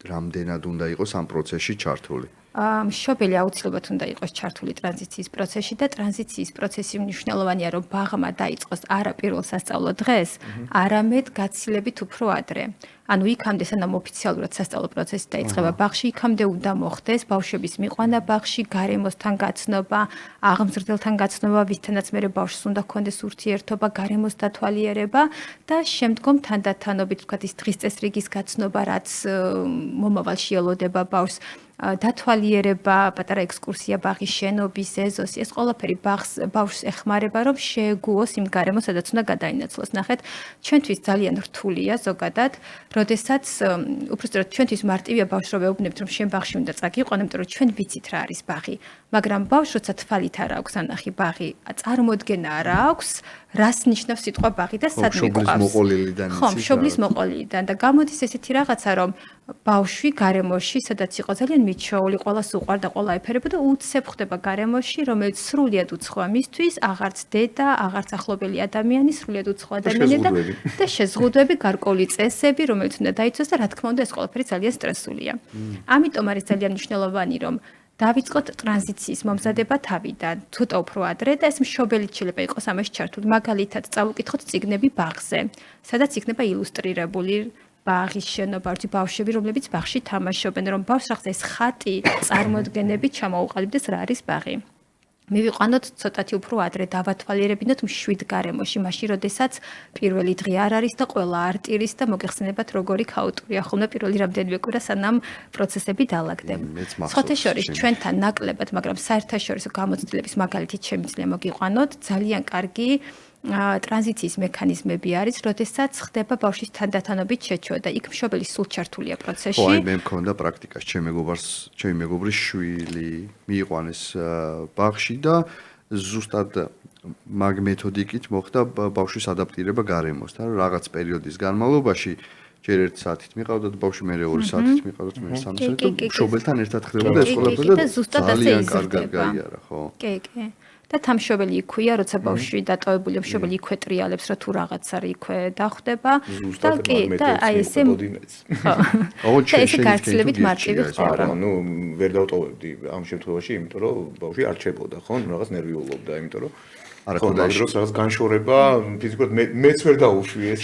რამდენად უნდა იყოს ამ პროცესში ჩართული? მშობელი აუცილებლად უნდა იყოს ჩართული ტრანზიციის პროცესში და ტრანზიციის პროცესი მნიშვნელოვანია, რომ ბაღმა დაიწყოს არა პირველ სასწავლო დღეს, არამედ გაცილებით უფრო ადრე. ანუ იქამდე სანამ ოფიციალურად სასწავლო პროცესი დაიწყება ბაღში, იქამდე უნდა მოხდეს ბავშვების მიყვანა ბაღში, გარემოსთან გაცნობა, აღმზრდელთან გაცნობა, ვისთანაც მერე ბავშვს უნდა ჰქონდეს ურთიერთობა, გარემოს დათვალიერება და შემდგომ თანდათანობით, ვთქვათ, ის დღის წესრიგის გაცნობა, რაც მომავალში ელოდება ბავშვს. დათვალიერება, პატარა ექსკურსია ბაღის შენობის ეზოსი, ეს ყველაფერი ბავშვს ეხმარება, რომ შეეგუოს იმ გარემოს, სადაც უნდა გადაინაცვლოს. ნახეთ, ჩვენთვის ძალიან რთულია ზოგადად, როდესაც უბრალოდ ჩვენთვის მარტივია ბავშვს რომ ეუბნებთ, რომ შენ ბაღში უნდა წაგიყვანო, იმიტომ რომ ჩვენ ვიცით რა არის ბაღი, მაგრამ ბავშვს როცა თვალით არ აქვს ანახი ბაღი, წარმოდგენა არ აქვს, რას ნიშნავს სიტყვა ბაღი და სად მიყვავს. ხო, მშობლის მოყოლიდან და გამოდის ესეთი რაღაცა, რომ ბავშვი გარემოში, სადაც იყო ძალიან მიჩვეული, ყველას უყვარდა, ყველა ეფერება და უცებ ხდება გარემოში, რომელიც სრულიად უცხოა მისთვის, აღარც დედა, აღარც ახლობელი ადამიანი, სრულიად უცხო ადამიანი და შეზღუდვები, გარკვეული წესები, რომელიც უნდა დაიცვას და რა თქმა უნდა ეს ყველაფერი ძალიან სტრესულია. ამიტომ არის ძალიან მნიშვნელოვანი, რომ დავიწყოთ ტრანზიციის მომზადება თავიდან, ცოტა უფრო ადრე და ეს მშობელი შეიძლება იყოს ამაში ჩართული. მაგალითად, წავუკითხოთ წიგნები ბაღზე, სადაც იქნება ილუსტრირებული ბაღის შენობა, ბავშვები, რომლებიც ბაღში თამაშობენ, რომ ბავშვს ახლა ეს ხატი წარმოდგენები ჩამოუყალიბდეს რა არის ბაღი. მივიყვანოთ ცოტათი უფრო ადრე, დავათვალიერებინოთ მშვიდ გარემოში, მაშინ როდესაც პირველი დღე არ არის და ყველა არტირის და მოგეხსენებათ როგორი ქაოტურია ხოლმე პირველი რამდენიმე კვირა სანამ პროცესები დაალაგდება. სხვათაშორის ჩვენთან ნაკლებად, მაგრამ საერთაშორისო გამოცდილების მაგალითით შემიძლია მოგიყვანოთ ძალიან კარგი ტრანზიციის მექანიზმები არის, როდესაც ხდება ბავშვის თანდათანობით შეჩვევა და იქ მშობელი სულ ჩართულია პროცესში. ხო, მე მქონდა პრაქტიკაში, ჩემი მეგობრის შვილი მიიყვანეს ბაღში და ზუსტად მაგ მეთოდიკით მოხდა ბავშვის ადაპტირება გარემოსთან, რაღაც პერიოდის განმავლობაში ჯერ 1 საათით მიყავდათ ბავშვი, მე 2 საათით მიყავდათ, მე 3 საათით და მშობელთან ერთად ხდებოდა ეს ყველაფერი და ძალიან კარგად გაიარა, ხო? კი, კი. და თამშობელი იქვია, როცა ბავშვი დატოვებულია, მშობელი იქვე ტრიალებს, რა თუ რაღაცა იქვე დახვდება და კი, და აი ესე ხო. და ესე გაცილებით მარტივი ხდება. ნუ ვერ დავტოვებდი ამ შემთხვევაში, იმიტომ რომ ბავშვი არ რჩებოდა, ხო? რაღაც ნერვიულობდა, იმიტომ რომ არა ხო, მაგ დროს რაღაც განშორება, ფიზიკურად მეც ვერ დაუშვი ეს.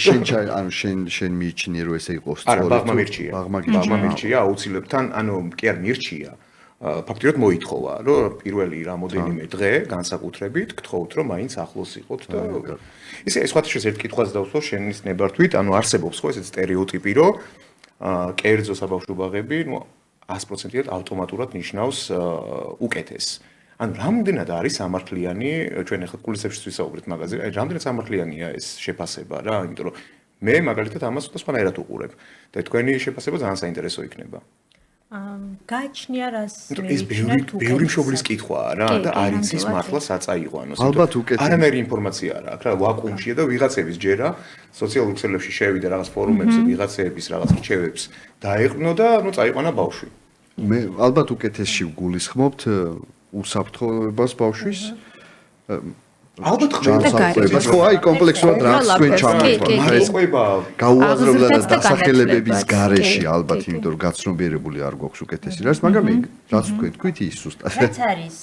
ანუ შენ მიჩნიე რომ ესე იყოს სწორი. არა, ბაღმა მირჩია, აუცილებთან, ანუ კი არ მირჩია. ფაქტიურად მოითხოვა, რომ პირველი რამოდენიმე დღე განსაკუთრებით გთხოვთ, რომ მაინც ახლოს იყოთ და ისე სხვათაშორის ერთ კითხვას დავსვო შენის ნებართვით, ანუ არსებობს ხო ესეთ სტერეოტიპი, რომ კერძო საბავშვო ბაღები, ნუ 100%-ად ავტომატურად ნიშნავს უკეთეს. ანუ რამდენად არის სამართლიანი, ჩვენ ახლა კულისებში ვისაუბრეთ მაგაზე, აი რამდენად სამართლიანია ეს შეფასება რა, იმიტომ რომ მე მაგალითად ამას სხვანაირად უყურებ და თქვენი შეფასება ძალიან საინტერესო იქნება. გაჩნია რას ეს ბევრი მშობლის კითხვაა რა და არ იცის მართლა საწაიყვანოს. ალბათ უკეთეს. არანაირი ინფორმაცია არ აქვს რა, ვაკუუმშია და ვიღაცების ჯერა სოციალურ ქსელებში შევიდა რაღაც ფორუმებზე, ვიღაცების რაღაც რჩევებს დაეყნო და ნუ წაიყვანა ბავშვი. მე ალბათ უკეთესში ვგულისხმობთ უსაფრთხოებას ბავშვის ალბათ ხმებს ხო აი კომპლექსურად რაც თქვენ ჩამოთვალეთ ეს გაუაზრებლად დასახელებების გარეშე ალბათ იმიტომ რომ გაცნობიერებული არ გვაქვს უკეთესი რაც მაგრამ რაც თქვენ თქვით ის ზუსტად რაც არის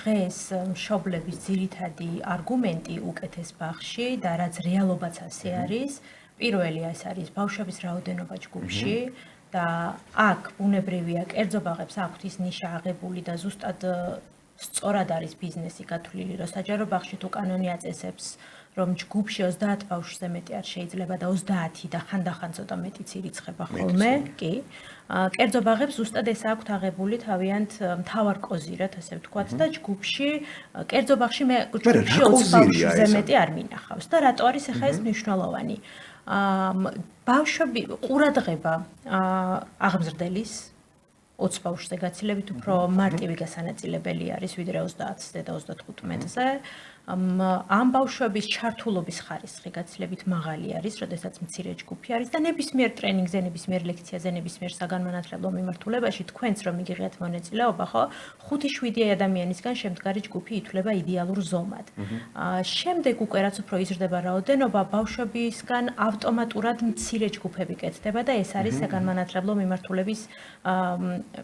დღეს მშობლების ძირითადი არგუმენტი უკეთეს ბაღში და რაც რეალობაც ასე არის პირველი ეს არის ბავშვების რაოდენობა ჯგუფში და აქ ბუნებრივია კერძო ბაღებს აქვთ ის ნიშა აღებული და ზუსტად სწორად არის ბიზნესი გათვლილი, რომ საჯარო ბაღში თუ კანონი აწესებს, რომ ჯგუფში 30 ბავშვზე მეტი არ შეიძლება და 30 და ხანდახან ცოტა მეტიც ირიცხება ხოლმე, კი. კერძო ბაღებს ზუსტად ეს აქვთ აღებული თავიანთ მთავარ კოზირად, ასე ვთქვათ და ჯგუფში, კერძო ბაღში მე ჯგუფში 20 ბავშვზე მეტი არ მინახავს და რატო არის ახლა ეს მნიშვნელოვანი? ბავშვები ყურადღება აღმზრდელის 20 ბავშვზე გაცილებით უფრო მარტივი გასანაწილებელი არის ვიდრე 30-ზე და 35-ზე. ამ ბავშვების ჩართულობის ხარისხი გაცილებით მაღალი არის, როდესაც მცირე ჯგუფი არის და ნებისმიერ ტრენინგზე, ნებისმიერ ლექციაზე, ნებისმიერ საგანმანათლებლო მიმართულებაში თქვენც რომ იგიღეთ მონაწილეობა, ხო, 5-7 ადამიანისგან შემდგარი ჯგუფი ითვლება იდეალურ ზომად. შემდეგ უკვე რაც უფრო იზრდება რაოდენობა, ბავშვებისგან ავტომატურად მცირე ჯგუფები კეთდება და ეს არის საგანმანათლებლო მიმართულების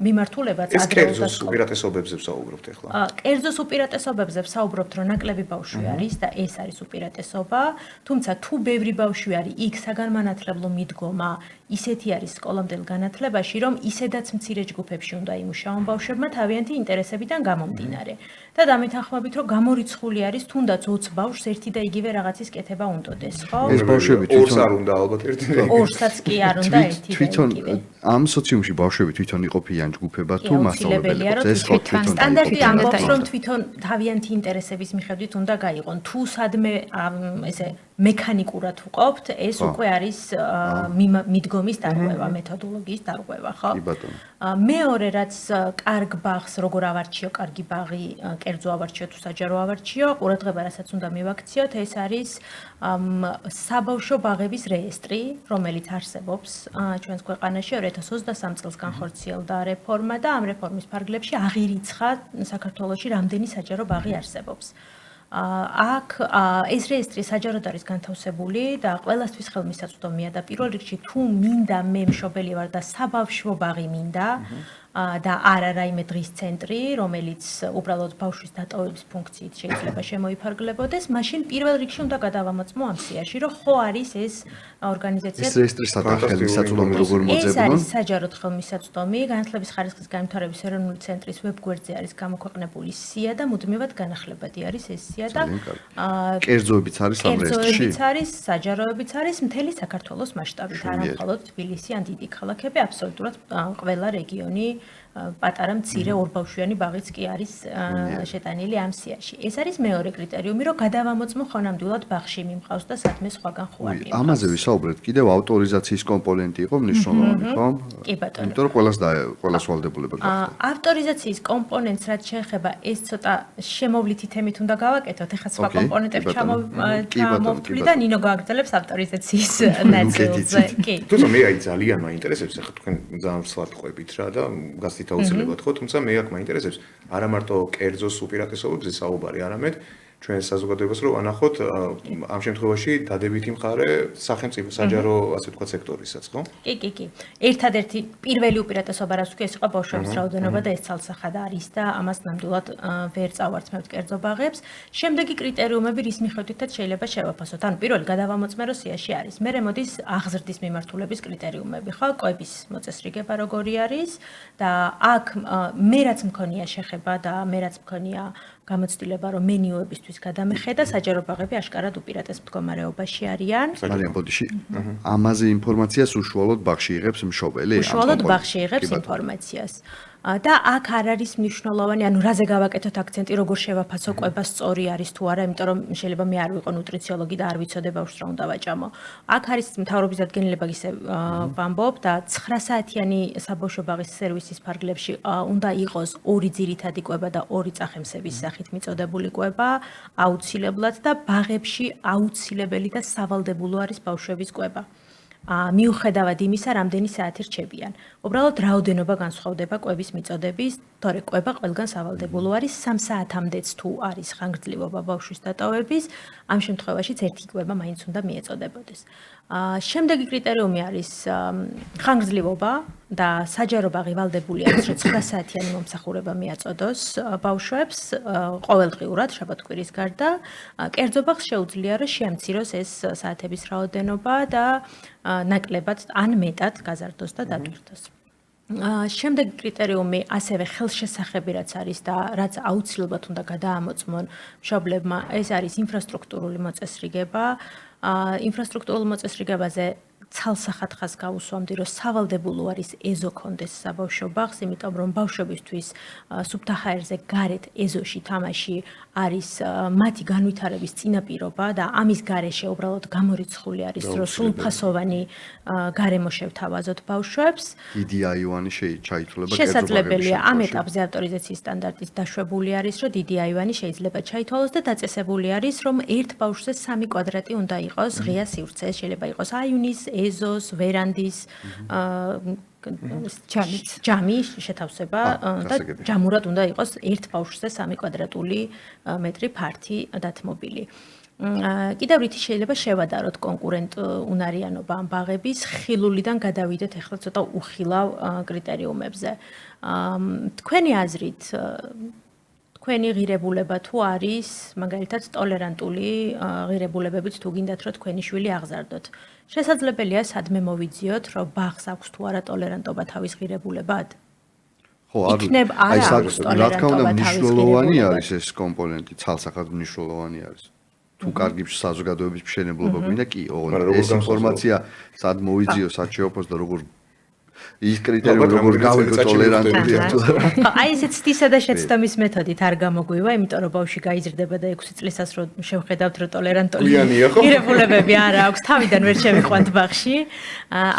მიმართულებაც ეს კერძოს უპირატესობებზე ვსაუბრობთ ახლა. კერძოს უპირატესობებზე ვსაუბრობთ, რომ ნაკლები ბავშვი არის და ეს არის უპირატესობა, თუმცა თუ ბევრი ბავშვი არის, იქ საგანმანათლებლო მიდგომა ისეთი არის სკოლამდელ განათლებაში, რომ ისედაც მცირე ჯგუფებში უნდა იმუშაონ ბავშვებმა თავიანთი ინტერესებიდან გამომდინარე. და და დამეთანხმებით რომ გამორიცხული არის თუნდაც 20 ბავშვს ერთი და იგივე რაღაცის კეთება უნდოდეს, ხო? ეს ბავშვები ორს არ უნდა ალბათ ერთი და იგივე. ორსაც კი არ უნდა ერთი და თვითონ იგივე. ამ სოციუმში ბავშვები თვითონ იყოფიან ჯგუფებად თუ აუცილებელია, მასწავლებლად რომ ეს ხო თვითონ თვითონ სტანდარტი დაიწყო. ამბობს, რომ თვითონ თავიანთი ინტერესების მიხედვით უნდა გაიყონ. თუ სადმე ესე მექანიკურად ვყოფთ, ეს უკვე არის მიდგომის დარღვევა, მეთოდოლოგიის დარღვევა, ხო? კი ბატონო. მეორე რაც კარგ ბაღს როგორ ავარჩიო, კარგი ბაღი, კერძო ავარჩიო თუ საჯარო ავარჩიო, ყურადღება რასაც უნდა მივაქციოთ, ეს არის საბავშვო ბაღების რეესტრი, რომელიც არსებობს ჩვენს ქვეყანაში 2023 წელს განხორციელდა რეფორმა და ამ რეფორმის ფარგლებში აღირიცხა საქართველოში რამდენი საჯარო ბაღი არსებობს. აქ ეს რეესტრი საჯაროდ არის განთავსებული და ყველასთვის ხელმისაწვდომია და პირველ რიგში თუ მინდა მე მშობელი ვარ და საბავშვო ბაღი მინდა და არა რაიმე დღის ცენტრი, რომელიც უბრალოდ ბავშვის დატოვების ფუნქციით შეიძლება შემოიფარგლებოდეს, მაშინ პირველ რიგში უნდა გადავამოწმო ამ სიაში, რომ ხო არის ეს ორგანიზაცია. ეს რეესტრი საკუთარ ხელმისაწვდომი როგორ ეს მოძებნონ? არის საჯაროდ ხელმისაწვდომი, განათლების ხარისხის განვითარების ეროვნული ცენტრის ვებგვერდზე არის გამოქვეყნებული სია და მუდმივად განახლებადი არის ეს სია და კერძოებიც არის ამ რეესტრში? კერძოებიც არის, საჯაროებიც არის მთელი საქართველოს მასშტაბით, არა მხოლოდ თბილისი ან დიდი ქალაქები, აბსოლუტურად ყველა რეგიონი პატარა მცირე ორბავშვიანი ბაღიც კი არის შეტანილი ამ სიაში. ეს არის მეორე კრიტერიუმი, რომ გადავამოწმო ხონამდვილად ბაღში მიმყავს და სადმე სხვაგან ხო არ მიმყავს. ამაზე ვისაუბრეთ, კიდევ ავტორიზაციის კომპონენტი იყო მნიშვნელოვანი, ხო? კი ბატონო. იმიტომ რომ ყველას ვალდებულება გახდა. ავტორიზაციის კომპონენტს რაც შეეხება, ეს ცოტა შემოვლითი თემით უნდა გავაკეთოთ. ეხლა სხვა კომპონენტებს ჩამოვთვლი და ნინო გააგრძელებს ავტორიზაციის ნაწილზე. კი. თუმცა მე აი ძალიან მაინტერესებს, ახლა თქვენ ძალიან ვსვათ ყვებით რა და გასით აუცილებლად ხო, თუმცა მე აქ მაინტერესებს არა მარტო კერძოს უპირატესობებზე საუბარი, არამედ ჩვენ საზოგადოებას რო ვანახოთ ამ შემთხვევაში დადებითი მხარე სახელმწიფო საჯარო ასე ვთქვათ სექტორისაც, ხო? კი. ერთადერთი პირველი უპირატესობა რაც ვქი ეს იყო ბავშვების რაოდენობა და ეს ცალსახად არის და ამას ნამდვილად ვერ წავარცმევთ კერძო ბაღებს. შემდეგი კრიტერიუმები რის მიხედვითაც შეიძლება შევაფასოთ. ანუ პირველი გადავამოწმე რომ სიაში არის. მერე მოდის აღზრდის მიმართულების კრიტერიუმები, ხო? კვების მოწესრიგება როგორი არის და აქ მე რაც მქონია შეხება და მე რაც მქონია გამოცდილება რომ მენიუებისთვის გადამეხედა საჯარო ბაღები აშკარად უპირატეს მდგომარეობაში არიან. მარიამ ბოდიში. ამაზე ინფორმაციას უშუალოდ ბაღში იღებს მშობელი. უშუალოდ ბაღში იღებს ინფორმაციას. და აქ არ არის მნიშვნელოვანი, ანუ რაზე გავაკეთოთ აქცენტი, როგორ შევაფასო კვება სწორი არის თუ არა, იმიტომ რომ შეიძლება მე არ ვიყო ნუტრიციოლოგი და არ ვიცოდე ბავშვს რა უნდა ვაჭამო. აქ არის მთავრობის დადგენილება ისე ვამბობ და 9 საათიანი საბავშვო ბაღის სერვისის ფარგლებში უნდა იყოს 2 ძირითადი კვება და 2 წახემსების სახით მიწოდებული კვება აუცილებლად და ბაღებში აუცილებელი და სავალდებულო არის ბავშვების კვება. მიუხედავად იმისა, რამდენი საათი რჩებიან. უბრალოდ რაოდენობა განსხვავდება კვების მიწოდების, თორე კვება ყველგან სავალდებულო არის 3 საათამდეც თუ არის ხანგრძლივობა ბავშვის დატოვების, ამ შემთხვევაშიც ერთი კვება მაინც უნდა მიეწოდებოდეს. შემდეგი კრიტერიუმი არის ხანგრძლივობა და საჯარო ბაღი ვალდებული არის, რომ 9 საათიანი მომსახურება მიაწოდოს ბავშვებს ყოველდღიურად შაბათ-კვირის გარდა. კერძო ბაღს შეუძლია, რომ შეამციროს ეს საათების რაოდენობა და ნაკლებად ან მეტად გაზარდოს და დატვირთოს. შემდეგი კრიტერიუმი ასევე ხელშესახები რაც არის და რაც აუცილებლად უნდა გადაამოწმონ მშობლებმა, ეს არის ინფრასტრუქტურული მოწესრიგება. ინფრასტრუქტურულ მოწესრიგებაზე ცალსახად ხაზს გავუსვამდი, რომ სავალდებულო არის ეზო კონდეს საბავშვო ბაღს, იმიტომ რომ ბავშვებისთვის სუფთა ჰაერზე გარეთ ეზოში თამაში არის მათი განვითარების წინაპირობა და ამის გარეშე უბრალოდ გამორიცხული არის, რომ სრულფასოვანი გარემო შევთავაზოთ ბავშვებს. დიდი აივანი შეიცვლება კერძო შესაძლებელია ამ ეტაპზე ავტორიზაციის სტანდარტის დაშვებული არის, რომ დიდი აივანი შეიძლება ჩაითვალოს და დაწესებული არის, რომ ერთ ბავშვზე 3 კვადრატი უნდა იყოს ღია სივრცე, შეიძლება იყოს აივნის, ეზოს, ვერანდის, ჯამის შეთავსება და ჯამურად უნდა იყოს ერთ ბავშვზე 3 კვადრატული მეტრი ფართი დათმობილი. კიდევ რითი შეიძლება შევადაროთ კონკურენტუნარიანობა ამ ბაღების, ხილულიდან გადავიდეთ ახლა ცოტა უხილავ კრიტერიუმებზე. თქვენი აზრით თქვენი ღირებულება თუ არის, მაგალითად ტოლერანტული ღირებულებებით თუ გინდათ რომ თქვენი შვილი აღზარდოთ. შესაძლებელია სადმე მოვიძიოთ, რომ ბაღს აქვს თუ არა ტოლერანტობა თავის ღირებულებად? იქნებ არა აქვს რა თქმა უნდა ტოლერანტობა თავის მნიშვნელოვანი ღირებულებად. არის ეს კომპონენტი, ცალსახად მნიშვნელოვანი არის. თუ კარგი საზოგადოების მშენებლობა გვინდა, კი, ეს ინფორმაცია სად მოიძიო, სად შეოფოს და როგორ ის კრიტერიუმი როგორ გავიგო ტოლერანტულია თუ არა. აი ესეც ცდისა და შეცდომის მეთოდით არ გამოგვივა, იმიტომ რომ ბავშვი გაიზრდება და 6 წლისას რომ შევხედავთ რომ ტოლერანტული გვიანია, ხო? ღირებულებები არა აქვს, თავიდან ვერ შევიყვანთ ბაღში.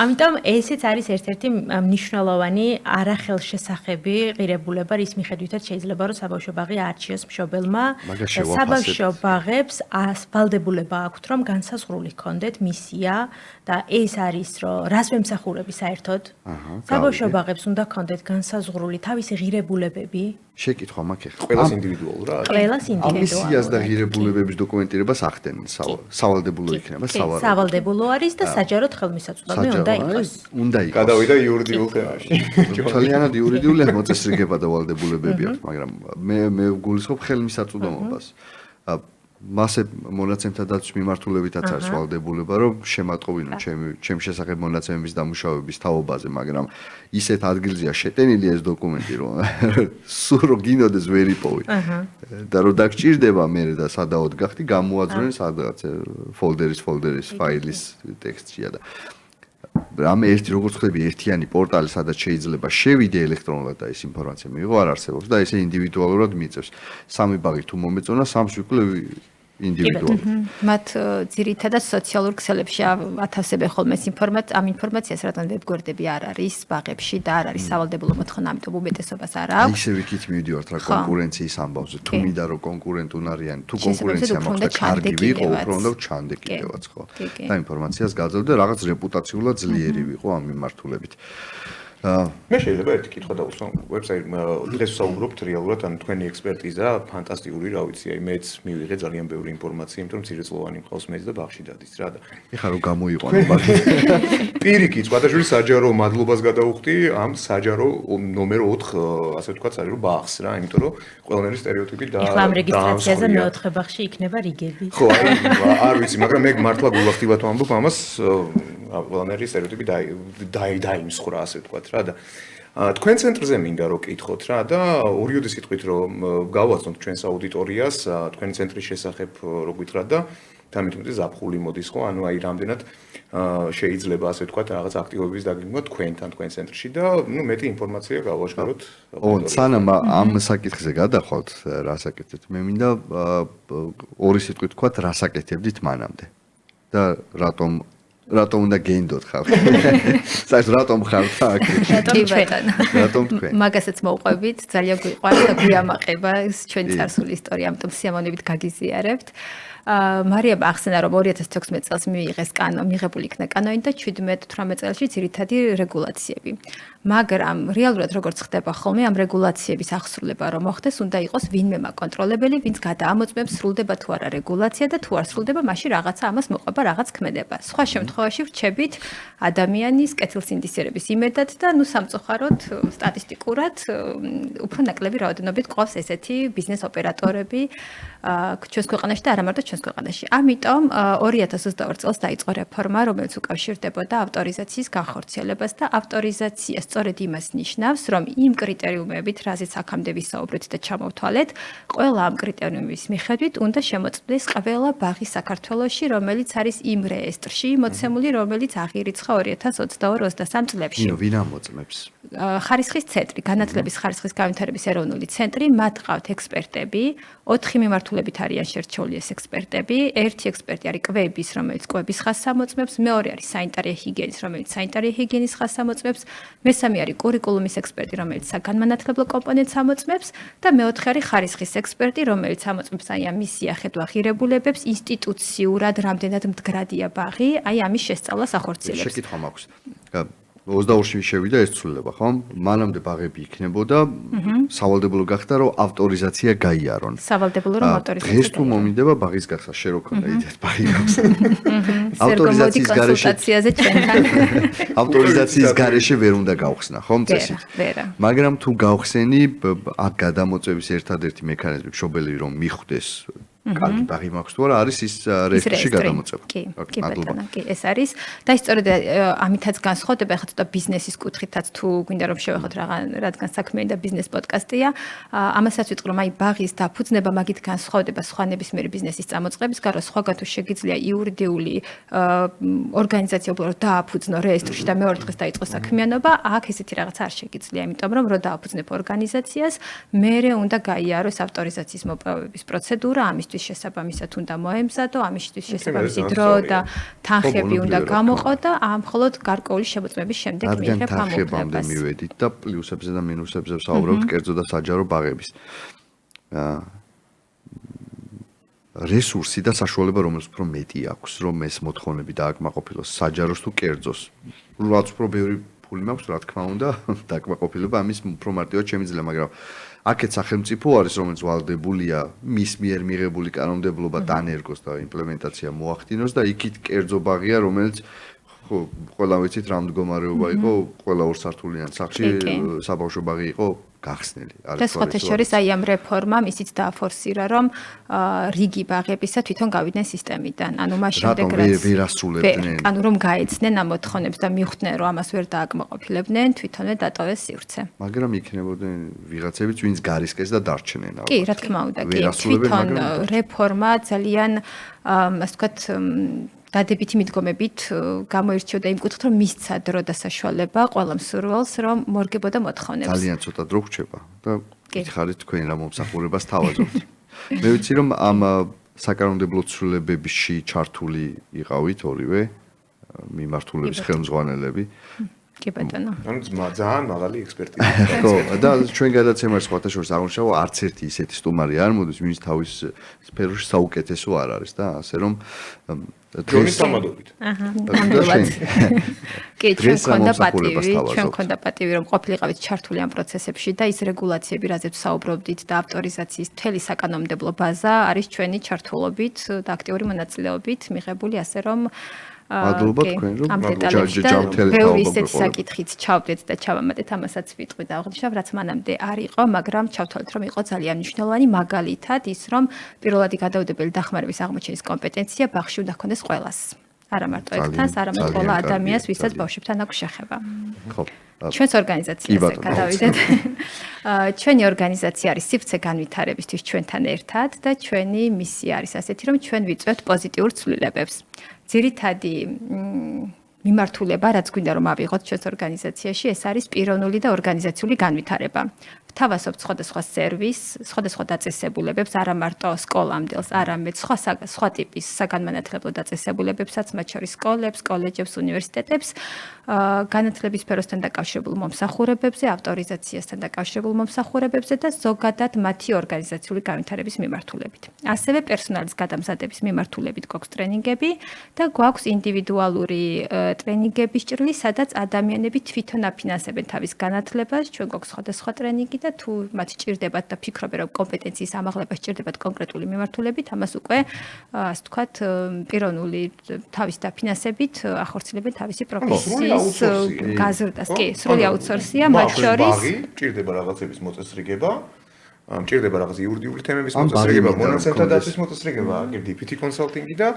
ამიტომ ესეც არის ერთ-ერთი მნიშვნელოვანი არახელშესახები ღირებულება, რის მიხედვითაც შეიძლება რომ საბავშვო ბაღი არჩიოს მშობელმა. მაგას და საბავშვო ბაღებს ვალდებულება აქვთ რომ განსაზღვრული ჰქონდეთ მისია და ეს არის რომ რას ვემსახურები საერთოდ საბავშვო ბაღებს უნდა ჰქონდეთ განსაზღვრული თავისი ღირებულებები. შეკითხვა მაქვს ახლა. ყველას ინდივიდუალურად რა. ყველას ამ მისიას და ინდივიდუალურად. ღირებულებების დოკუმენტირებას ახდენენ, სავალდებულო იქნება, სავარაუდო. სავალდებულო არის და საჯაროდ ხელმისაწვდომი უნდა იყოს. უნდა იყოს. გადავიდა იურიდიულ თემაში. თვალიანად იურიდიული მოწესრიგება და ვალდებულებები აქვს, მაგრამ მე გულისხმობ ხელმისაწვდომობას. მასე მონაცემთა დაცვის მიმართულებითაც არის ვალდებულება, რომ შემატყოვინო ჩემი შესახებ მონაცემების დამუშავების თაობაზე, მაგრამ ისეთ ადგილზეა შეტენილი ეს დოკუმენტი, რომ სულ რო გინოდეს ვერ იპოვი. და რო დაგჭირდება მე და სადაოდ გახდი, გამოაძვრენ სადღაც ფოლდერის ფაილის ტექსტშია და რამე როგორც ხდები ერთიანი პორტალი, სადაც შეიძლება შევიდე ელექტრონულად და ეს ინფორმაცია მიიღო, არ არსებობს და ესე ინდივიდუალურად მიწევს. სამი ბაღი თუ მომეწონა, სამს ვიკლებ ინდივიდუალურად. მათ ძირითადად სოციალურ ქსელებში ათავსებენ ხოლმე ამ ინფორმაციას, რადგან ვებგვერდები არ არის ბაღებში და არ არის სავალდებულო მოთხოვნა, ამიტომ უმეტესობას არ აქვს. ისე ვიქით მივიდივართ რა კონკურენციის ამბავზე. თუ მინდა რომ კონკურენტუნარიანი, თუ კონკურენცია მოხდა კარგი ვიყო, უფრო უნდა ჩანდე კიდევაც, ხო? და ინფორმაციას გაძლევდე რაღაც რეპუტაციულად ძლიერი ვიყო ამ მიმართულებით. მე შეიძლება ერთი კითხვა დავუსვა ვებსაიტ დღეს ვსაუბრობთ რეალურად ან თქვენი ექსპერტიზა ფანტასტიკური რა ვიცი აი მეც მივიღე ძალიან ბევრი ინფორმაცია იმიტომ რომ მცირეწლოვანი მყავს მეც და ბაღში დადის რა და ეხლა რომ გამოიყვანო ბაღი პირიქით სხვადასხვა საჯარო მადლობას გადაუხდი ამ საჯარო ნომერ 4 ასე ვთქვათ საჯარო ბაღს რა იმიტომ რომ ყველანაირი სტერეოტიპი და ეხლა ამ რეგისტრაციაზე მეოთხე ბაღში იქნება რიგები. ხო არ ვიცი მაგრამ მე მართლა გულახდივად ვამბობ ამას ყველანაირი სტერეოტიპი დაიმსხვრა ასე ვთქვათ რა და თქვენ ცენტრზე მინდა რომ კითხოთ რა და ორიოდი სიტყვით რომ გავაცნოთ ჩვენს აუდიტორიას თქვენი ცენტრის შესახებ რო გითხრათ და თამითმეტი ზაფხული მოდის ხო ანუ აი რამდენად შეიძლება ასე ვთქვათ რაღაც აქტივობების დაგეგმვა თქვენთან თქვენ ცენტრში და ნუ მეტი ინფორმაცია გავაშკაროთ. სანამ ამ საკითხზე გადახვალთ რა საკეთებთ მე მინდა ორი სიტყვით ვთქვათ რა საკეთებდით მანამდე და რატომ უნდა გენდოთ ხალხი? საერთოდ რატომ ხართ აქ? რატომ თქვენ? მაგასაც მოვყვებით, ძალიან გვიყვარს და გვიამაყება ჩვენი წარსული ისტორია, ამიტომ სიამოვნებით გაგიზიარებთ. მარიამ ახსენა რომ 2016 წელს მიღებული იქნა კანონი და 17-18 წელში ძირითადი რეგულაციები. მაგრამ რეალურად როგორც ხდება ხოლმე ამ რეგულაციების აღსრულება რომ მოხდეს, უნდა იყოს ვინმე მაკონტროლებელი, ვინც გადაამოწმებს სრულდება თუ არა რეგულაცია და თუ არ სრულდება, მაშინ რაღაცა ამას მოყვება, რაღაც ქმედება. სხვა შემთხვევაში ვრჩებით ადამიანის კეთილსინდისიერების იმედად და ნუ სამწუხაროდ სტატისტიკურად უფრო ნაკლები რაოდენობით ყავს ესეთი ბიზნეს ოპერატორები ჩვენს ქვეყანაში და არა მარტო ჩვენს ქვეყანაში. ამიტომ 2022 წელს დაიწყო რეფორმა, რომელიც უკავშირდებოდა ავტორიზაციის განხორციელებას და ავტორიზაცია სწორედ იმას ნიშნავს, რომ იმ კრიტერიუმებით, რაზეც აქამდე ვისაუბრეთ და ჩამოვთვალეთ, ყველა ამ კრიტერიუმის მიხედვით უნდა შემოწმდეს ყველა ბაღი საქართველოში, რომელიც არის იმ რეესტრში მოცემული, რომელიც აღირიცხა 2022-23 წლებში. ვინ ამოწმებს? ხარისხის ცენტრი, განათლების ხარისხის განვითარების ეროვნული ცენტრი, მათ ყავთ ექსპერტები, 4 მიმართულებით არიან შერჩეული ეს ექსპერტები. ერთი ექსპერტი არის კვების, რომელიც კვების ხაზს ამოწმებს, მეორე არის სანიტარია ჰიგიენის, რომელიც სანიტარია ჰიგიენის ხაზს ამოწმებს, მესამე არის კურიკულუმის ექსპერტი, რომელიც საგანმანათლებლო კომპონენტს ამოწმებს და მეოთხე არის ხარისხის ექსპერტი, რომელიც ამოწმებს აი ამ მისია ხედვა ღირებულებებს, ინსტიტუციურად რამდენად მდგრადია ბაღი, აი ამის შესწავლას ახორციელებს. შეკითხვა მაქვს. 22-ში შევიდა ეს ცვლილება, ხო? მანამდე ბაღები იქნებოდა, სავალდებულო გახდა, რომ ავტორიზაცია გაიარონ. სავალდებულო რომ ავტორიზაცია. დღეს თუ მომინდება ბაღის გახსნა, შე რო ქონდა იდეა ბაღი გახსნა. ავტორიზაციის კონსულტაციაზე ჩვენთან. ავტორიზაციის გარეშე ვერ უნდა გავხსნა, ხომ წესით? ვერა. მაგრამ თუ გავხსენი, აქ გადამოწევის ერთადერთი მექანიზმი მშობელი რომ მიხვდეს კარგი ბაღი მაქვს თუ არა არის ის რეესტრში გადამოწევა. კი, ბატონო, კი, ეს არის და სწორედ ამითაც განსხვავდება ხა ცოტა ბიზნესის კუთხითაც თუ გვინდა რომ შევეხოთ რადგან საქმიანი და ბიზნეს პოდკასტია, ამასაც ვიტყვი რომ აი ბაღის დაფუძნება მაგით განსხვავდება სხვა ნებისმიერი ბიზნესის წამოწყების გარდა, სხვაგან თუ შეგიძლია იურიდიული ორგანიზაცია უბრალოდ დააფუძნო რეესტრში და მეორე დღეს დაიწყო საქმიანობა, აქ ესეთი რაღაც არ შეგიძლია, იმიტომ რომ რო დააფუძნებ ორგანიზაციას, მერე უნდა გაიაროს ავტორიზაციის მოპოვების პროცედურა, ამისთვის შესაბამისად უნდა მოემზადო, ამისთვის შესაბამისი დრო და თანხები უნდა გამოყო და მხოლოდ გარკვეული შემოწმების შემდეგ მიიღებ ამ უფლებას. მივედით და პლუსებზე და მინუსებზე ვსაუბრობთ კერძო და საჯარო ბაღების. რესურსი და საშუალება რომელიც უფრო მეტი აქვს, რომ ეს მოთხოვნები დააკმაყოფილოს საჯაროს თუ კერძოს. რაც უფრო ბევრი ფული მაქვს, რა თქმა უნდა, დააკმაყოფილება ამის უფრო მარტივად შემიძლია, მაგრამ აქეთ სახელმწიფო არის, რომელიც ვალდებულია მის მიერ მიღებული კანონმდებლობა დანერგოს და იმპლემენტაცია მოახდინოს და იქით კერძო ბაღია, რომელიც ყველა ვიცით რა მდგომარეობა იყო, ყველა ორსართულიან სახლში საბავშვო ბაღი იყო გახსნილი. და სხვათა შორის აი ამ რეფორმამ ისიც დააფორსირა, რომ რიგი ბაღებისა თვითონ გავიდნენ სისტემიდან. ანუ მას შემდეგ ვერ ასრულებდნენ. ანუ რომ გაეცნენ ამ მოთხოვნებს და მიხვდნენ, რომ ამას ვერ დააკმაყოფილებდნენ, თვითონვე დატოვეს სივრცე. მაგრამ იქნებოდნენ ვიღაცებიც, ვინც გარისკეს და დარჩნენ. კი, რა თქმა უნდა, კი. თვითონ რეფორმა ძალიან ასე ვთქვათ დადებითი მიდგომებით გამოირჩეოდა იმ კუთხით, რომ მისცა დრო და საშუალება ყველა მსურველს, რომ მორგებოდა მოთხოვნებს. ძალიან ცოტა დრო გრჩება და გითხარით თქვენ რა მომსახურებას თავაზობთ. მე ვიცი რომ ამ საკანონმდებლო ცვლილებებში ჩართული იყავით ორივე მიმართულების ხელმძღვანელები. კი ბატონო. ანუ ძალიან მაღალი ექსპერტიზა. ხო, და ჩვენ გადაცემას სხვათა შორის აღმოჩნდა, არც ერთი ისეთი სტუმარი არ მოდის, ვინც თავის სფეროში საუკეთესო არ არის და ასე რომ დროის სამადობით. ნამდვილად. კი, ჩვენ გქონდა პატივი, რომ ყოფილიყავით ჩართული ამ პროცესებში და ის რეგულაციები, რაზეც საუბრობდით და ავტორიზაციის მთელი საკანონმდებლო ბაზა არის ჩვენი ჩართულობით და აქტიური მონაწილეობით მიღებული, ასე რომ მადლობა თქვენ რომ ბევრი ისეთი საკითხიც ჩავდეთ და ჩავამატეთ, ამასაც ვიტყვი და აღნიშნავ, რაც მანამდე არ იყო, მაგრამ ჩავთვალეთ, რომ იყო ძალიან მნიშვნელოვანი, მაგალითად ის, რომ პირველადი გადაუდებელი დახმარების აღმოჩენის კომპეტენცია ბაღში უნდა ჰქონდეს ყველას. არა მარტო ერთთანს, არამედ ყველა ადამიანს, ვისაც ბავშვებთან აქვს შეხება. ხო. ჩვენს ორგანიზაციაზე გადავიდეთ. ჩვენი ორგანიზაცია არის სივრცე განვითარებისთვის ჩვენთან ერთად და ჩვენი მისია არის ასეთი, რომ ჩვენ ვიწვევთ პოზიტიურ ცვლილებებს. ძირითადი მიმართულება, რაც გვინდა რომ ავიღოთ ჩვენს ორგანიზაციაში, ეს არის პიროვნული და ორგანიზაციული განვითარება. ვთავაზობთ სხვადასხვა სერვისს, სხვადასხვა დაწესებულებებს, არა მარტო სკოლამდელს, არამედ სხვა ტიპის საგანმანათლებლო დაწესებულებებსაც, მათ შორის სკოლებს, კოლეჯებს, უნივერსიტეტებს, განათლების სფეროსთან დაკავშირებულ მომსახურებებზე, ავტორიზაციასთან დაკავშირებულ მომსახურებებზე და ზოგადად მათი ორგანიზაციული განვითარების მიმართულებით. ასევე პერსონალის გადამზადების მიმართულებით გვაქვს ტრენინგები და გვაქვს ინდივიდუალური ტრენინგების ჭრილი, სადაც ადამიანები თვითონ აფინანსებენ თავის განათლებას, ჩვენ გვაქვს სხვადასხვა ტრენინგი და თუ მათ ჭირდებათ და ფიქრობენ, რომ კომპეტენციის ამაღლება სჭირდებათ კონკრეტული მიმართულებით, ამას უკვე ასე ვთქვათ, პიროვნული თავის დაფინანსებით ახორციელებენ თავისი პროფესიის გაზრდას. კი, სრული აუთსორსია, მათ შორის ჭირდება რაღაცების მოწესრიგება. ჭირდება რაღაც იურიდიული თემების მოწესრიგება, მონაცემთა დაცვის მოწესრიგება, DPT კონსალტინგი და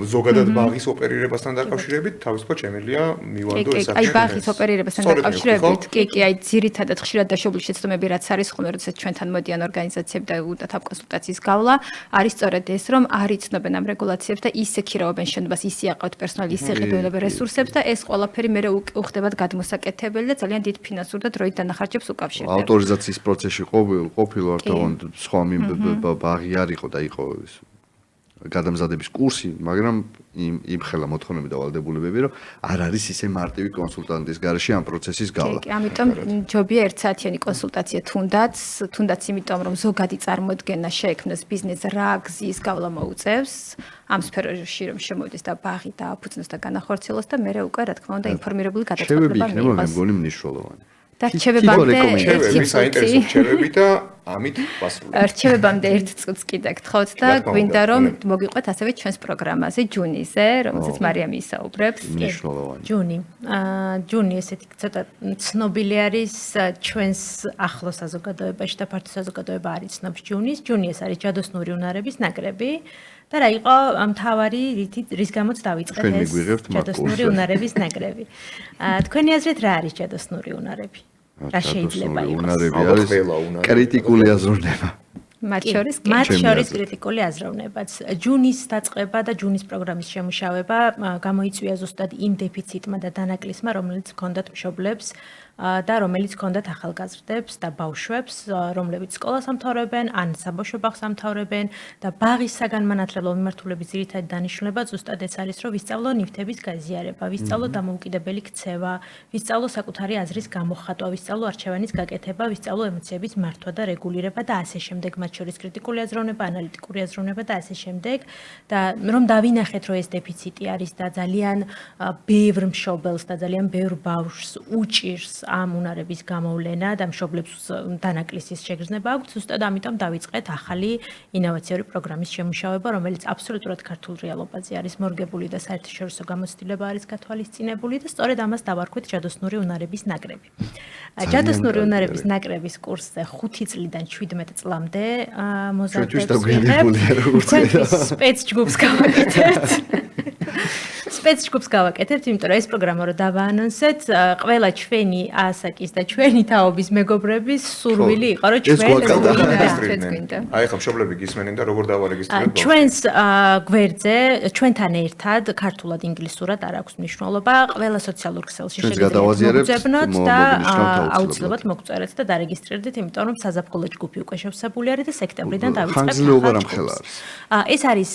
ზოგადად ბაღის ოპერირებასთან დაკავშირებით თავისუფლად შემიძლია მივანდო ეს აი ბაღის ოპერირებასთან დაკავშირებით, კი, აი ძირითადად ხშირად დაშვებული შეცდომები რაც არის ხოლმე, როდესაც ჩვენთან მოდიან ორგანიზაციები და უნდათ ამ კონსულტაციის გავლა, არის სწორედ ეს, რომ არ იცნობენ ამ რეგულაციებს და ისე ქირავენ შენობას, ისე აყავთ პერსონალი, ისე ყიდულობენ რესურსებს და ეს ყველაფერი მე უხდებათ გადმოსაკეთებელი და ძალიან დიდ ფინანსურ და დროით დანახარჯებს უკავშირდება. ავტორიზაციის პროცესში ყოფილ ვართავან სხვა ბაღი არ იყო და იყო გადამზადების კურსი, მაგრამ იმ ხელა მოთხოვნები და ვალდებულებები, რომ არ არის ისე მარტივი კონსულტანტის გარეშე ამ პროცესის გავლა. კი, ამიტომ ჯობია ერთსაათიანი კონსულტაცია თუნდაც იმიტომ, რომ ზოგადი წარმოდგენა შეექმნას ბიზნესს რა გზის გავლა მოუწევს, ამ სფეროში რომ შემოვიდეს და ბაღი დააფუძნოს და განახორციელოს და მე უკვე რა თქმა უნდა ინფორმირებული გადაწყვეტილება მიიღოს. მე მგონი მნიშვნელოვანი. და რჩევებამდე საინტერესო რჩევები და ამით ვასრულებ. რჩევებამდე 1 წუთს კიდე გთხოვთ და რა თქმა უნდა, გვინდა რომ ბოლომდე. მოგიყვეთ ასევე ჩვენს პროგრამაზე ჯუნიზე, რომელზეც მარიამი ისაუბრებს. მნიშვნელოვანი. ჯუნი ესეთი ცოტა ცნობილი არის ჩვენს ახლო საზოგადოებაში და ფართო საზოგადოება არ იცნობს ჯუნის. ჯუნი ეს არის ჯადოსნური უნარების ნაკრები და რა იყო მთავარი რის გამოც დავიწყეთ ჩვენ ეს მიგვიღებთ მაგ ჯადოსნური კურსზე. უნარების ნაკრები. თქვენი აზრით რა არის ჯადოსნური უნარები? რა შეიძლება იყოს? უნარები ალბათ არის ყველა უნარები. კრიტიკული აზროვნება. მათ შორის კი. მათ ჩემი შორის აზრით. კრიტიკული აზროვნებაც. ჯუნის დაწყება და ჯუნის პროგრამის შემუშავება გამოიწვია ზუსტად იმ დეფიციტმა და დანაკლისმა, რომელიც ჰქონდათ მშობლებს და რომელიც ჰქონდათ ახალგაზრდებს და ბავშვებს, რომლებიც სკოლას ამთავრებენ, ან საბავშვო ბაღს ამთავრებენ და ბაღის საგანმანათლებლო მიმართულების ძირითადი დანიშნულება ზუსტად ეს არის, რომ ვისწავლო ნივთების გაზიარება, ვისწავლო დამოუკიდებელი ქცევა, ვისწავლო საკუთარი აზრის გამოხატვა, ვისწავლო არჩევანის გაკეთება, ვისწავლო ემოციების მართვა და რეგულირება და ასე შემდეგ. მათ შორის კრიტიკული აზროვნება, ანალიტიკური აზროვნება და ასე შემდეგ. და რომ დავინახეთ, რომ ეს დეფიციტი არის და ძალიან ბევრ მშობელს და ძალიან ბევრ ბავშვს უჭირს ამ უნარების გამოვლენა და მშობლებს დანაკლისის შეგრძნება აქვთ, ზუსტად ამიტომ დავიწყეთ ახალი ინოვაციური პროგრამის შემუშავება, რომელიც აბსოლუტურად ქართულ რეალობაზე არის მორგებული და საერთაშორისო გამოცდილება არის გათვალისწინებული და სწორედ ამას დავარქვით ჯადოსნური უნარების ნაკრები. ჯადოსნური უნარების ნაკრების კურსზე 5 წლიდან 17 წლამდე ჩვენთვის მოზარდებს დაგვიანებულია, როგორც ჩვენთვის სპეცჯგუფს გავაკეთებთ. სპეცჯგუფს გავაკეთებთ, იმიტომ რომ ეს პროგრამა რო დავაანონსეთ, ყველა ჩვენი ასაკის და ჩვენი თაობის მეგობრების სურვილი იყო, რომ ეს გვაკალდა. ჩვენც გვინდა. აი ხა მშობლები გისმენენ და როგორ დავარეგისტრირებთ? ჩვენს გვერდზე ჩვენთან ერთად ქართულად ინგლისურად არ აქვს მნიშვნელობა, ყველა სოციალურ ქსელში ჩვენს შეგიძლიათ გადავაზიარებთ, მოგძებნოთ და მოგნიშნავთ აუცილებლად მოგწერეთ და დარეგისტრირდეთ, იმიტომ რომ საზაფხულო ჯგუფი უკვე შევსებული არის და სექტემბრიდან დავიწყებთ. ხანგრძლივობა ახალ რამხელა ჯგუფს. ეს არის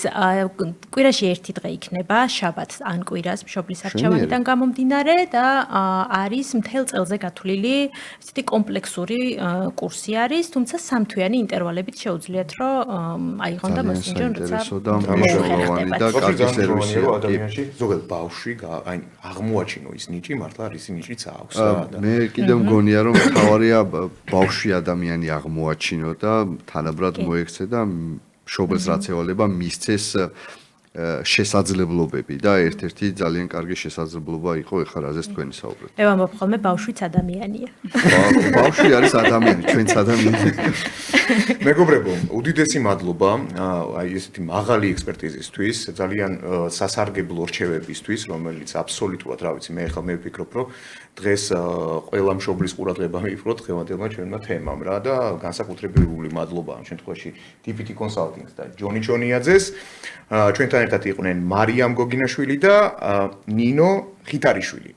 კვირაში 1 დღე იქნება, შაბათს ან კვირას მშობლის არჩევანიდან გამომდინარე და არის მთელ წელზე გათვლილი ესეთი კომპლექსური კურსი არის, თუმცა სამთვიანი ინტერვალებით შეუძლიათ რომ აიღონ და მოსინჯონ, როცა საინტერესო და მნიშვნელოვანი და ოღონდ კარგი ძალიან სერვისია. მნიშვნელოვანია, რომ ადამიანში ზოგადად ბავშვი აი აღმოაჩინო ის ნიჭი, მართლა არის ნიჭიც აქვს და მე კიდე მგონია რომ თავარია ბავშვი ადამიანი აღმოაჩინო და თანაბრად მოექცე და მშობელს რაც ევალება მისცეს შესაძლებლობები და ერთ-ერთი ძალიან კარგი შესაძლებლობა იყო ეხლა რაზეც თქვენი საუბრეთ. მე ვამბობ ხოლმე ბავშვიც ადამიანია. ბავშვი არის ადამიანი, ჩვენც ადამიანი. მეგობრებო, უდიდესი მადლობა აი ესეთი მაღალი ექსპერტიზისთვის, ძალიან სასარგებლო რჩევებისთვის, რომელიც აბსოლუტურად, რა ვიცი, მე ახლა მე ვფიქრობ, რომ დღეს ყველა მშობლის ყურადღება მიიპყროთ ხევანდელმა ჩვენმა თემამ რა და განსაკუთრებული მადლობა ამ შემთხვევაში DPT Consulting-ს და ჯონი ჯონიაძეს. ჩვენთან ერთად იყვნენ მარიამ გოგინაშვილი და ნინო ხითარიშვილი.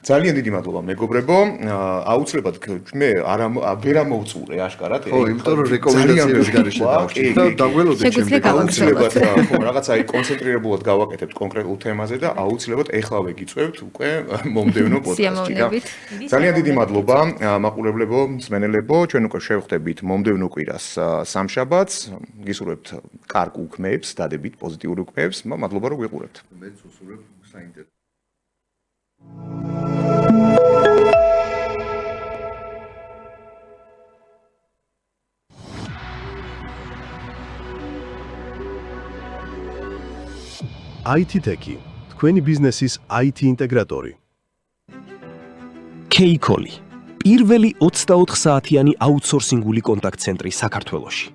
ძალიან დიდი მადლობა მეგობრებო. აუცილებლად მე ვერ ამოვწურე აშკარად. ხო, იმიტომ რომ რეკომენდაციების გარეშე დავჭირდა და დაგველოდეთ შეგვიძლია შემდეგ. აუცილებლად ხო რაღაცა აი კონცენტრირებულად გავაკეთებთ კონკრეტულ თემაზე და აუცილებლად ეხლავე გიწევთ უკვე მომდევნო პოდკასტში და სიამოვნებით. ძალიან დიდი მადლობა მაყურებლებო, მსმენელებო, ჩვენ უკვე შევხვდებით მომდევნო კვირას სამშაბათს. გისურვებთ კარგ უქმეებს, დადებით პოზიტიურ უქმეებს. მადლობა რომ გვიყურებთ. მეც უსურვებ საინტერესო IT Tech-ი, თქვენი ბიზნესის IT ინტეგრატორი. K-Call, პირველი 24 საათიანი აუთსორსინგული კონტაქტ ცენტრი საქართველოში.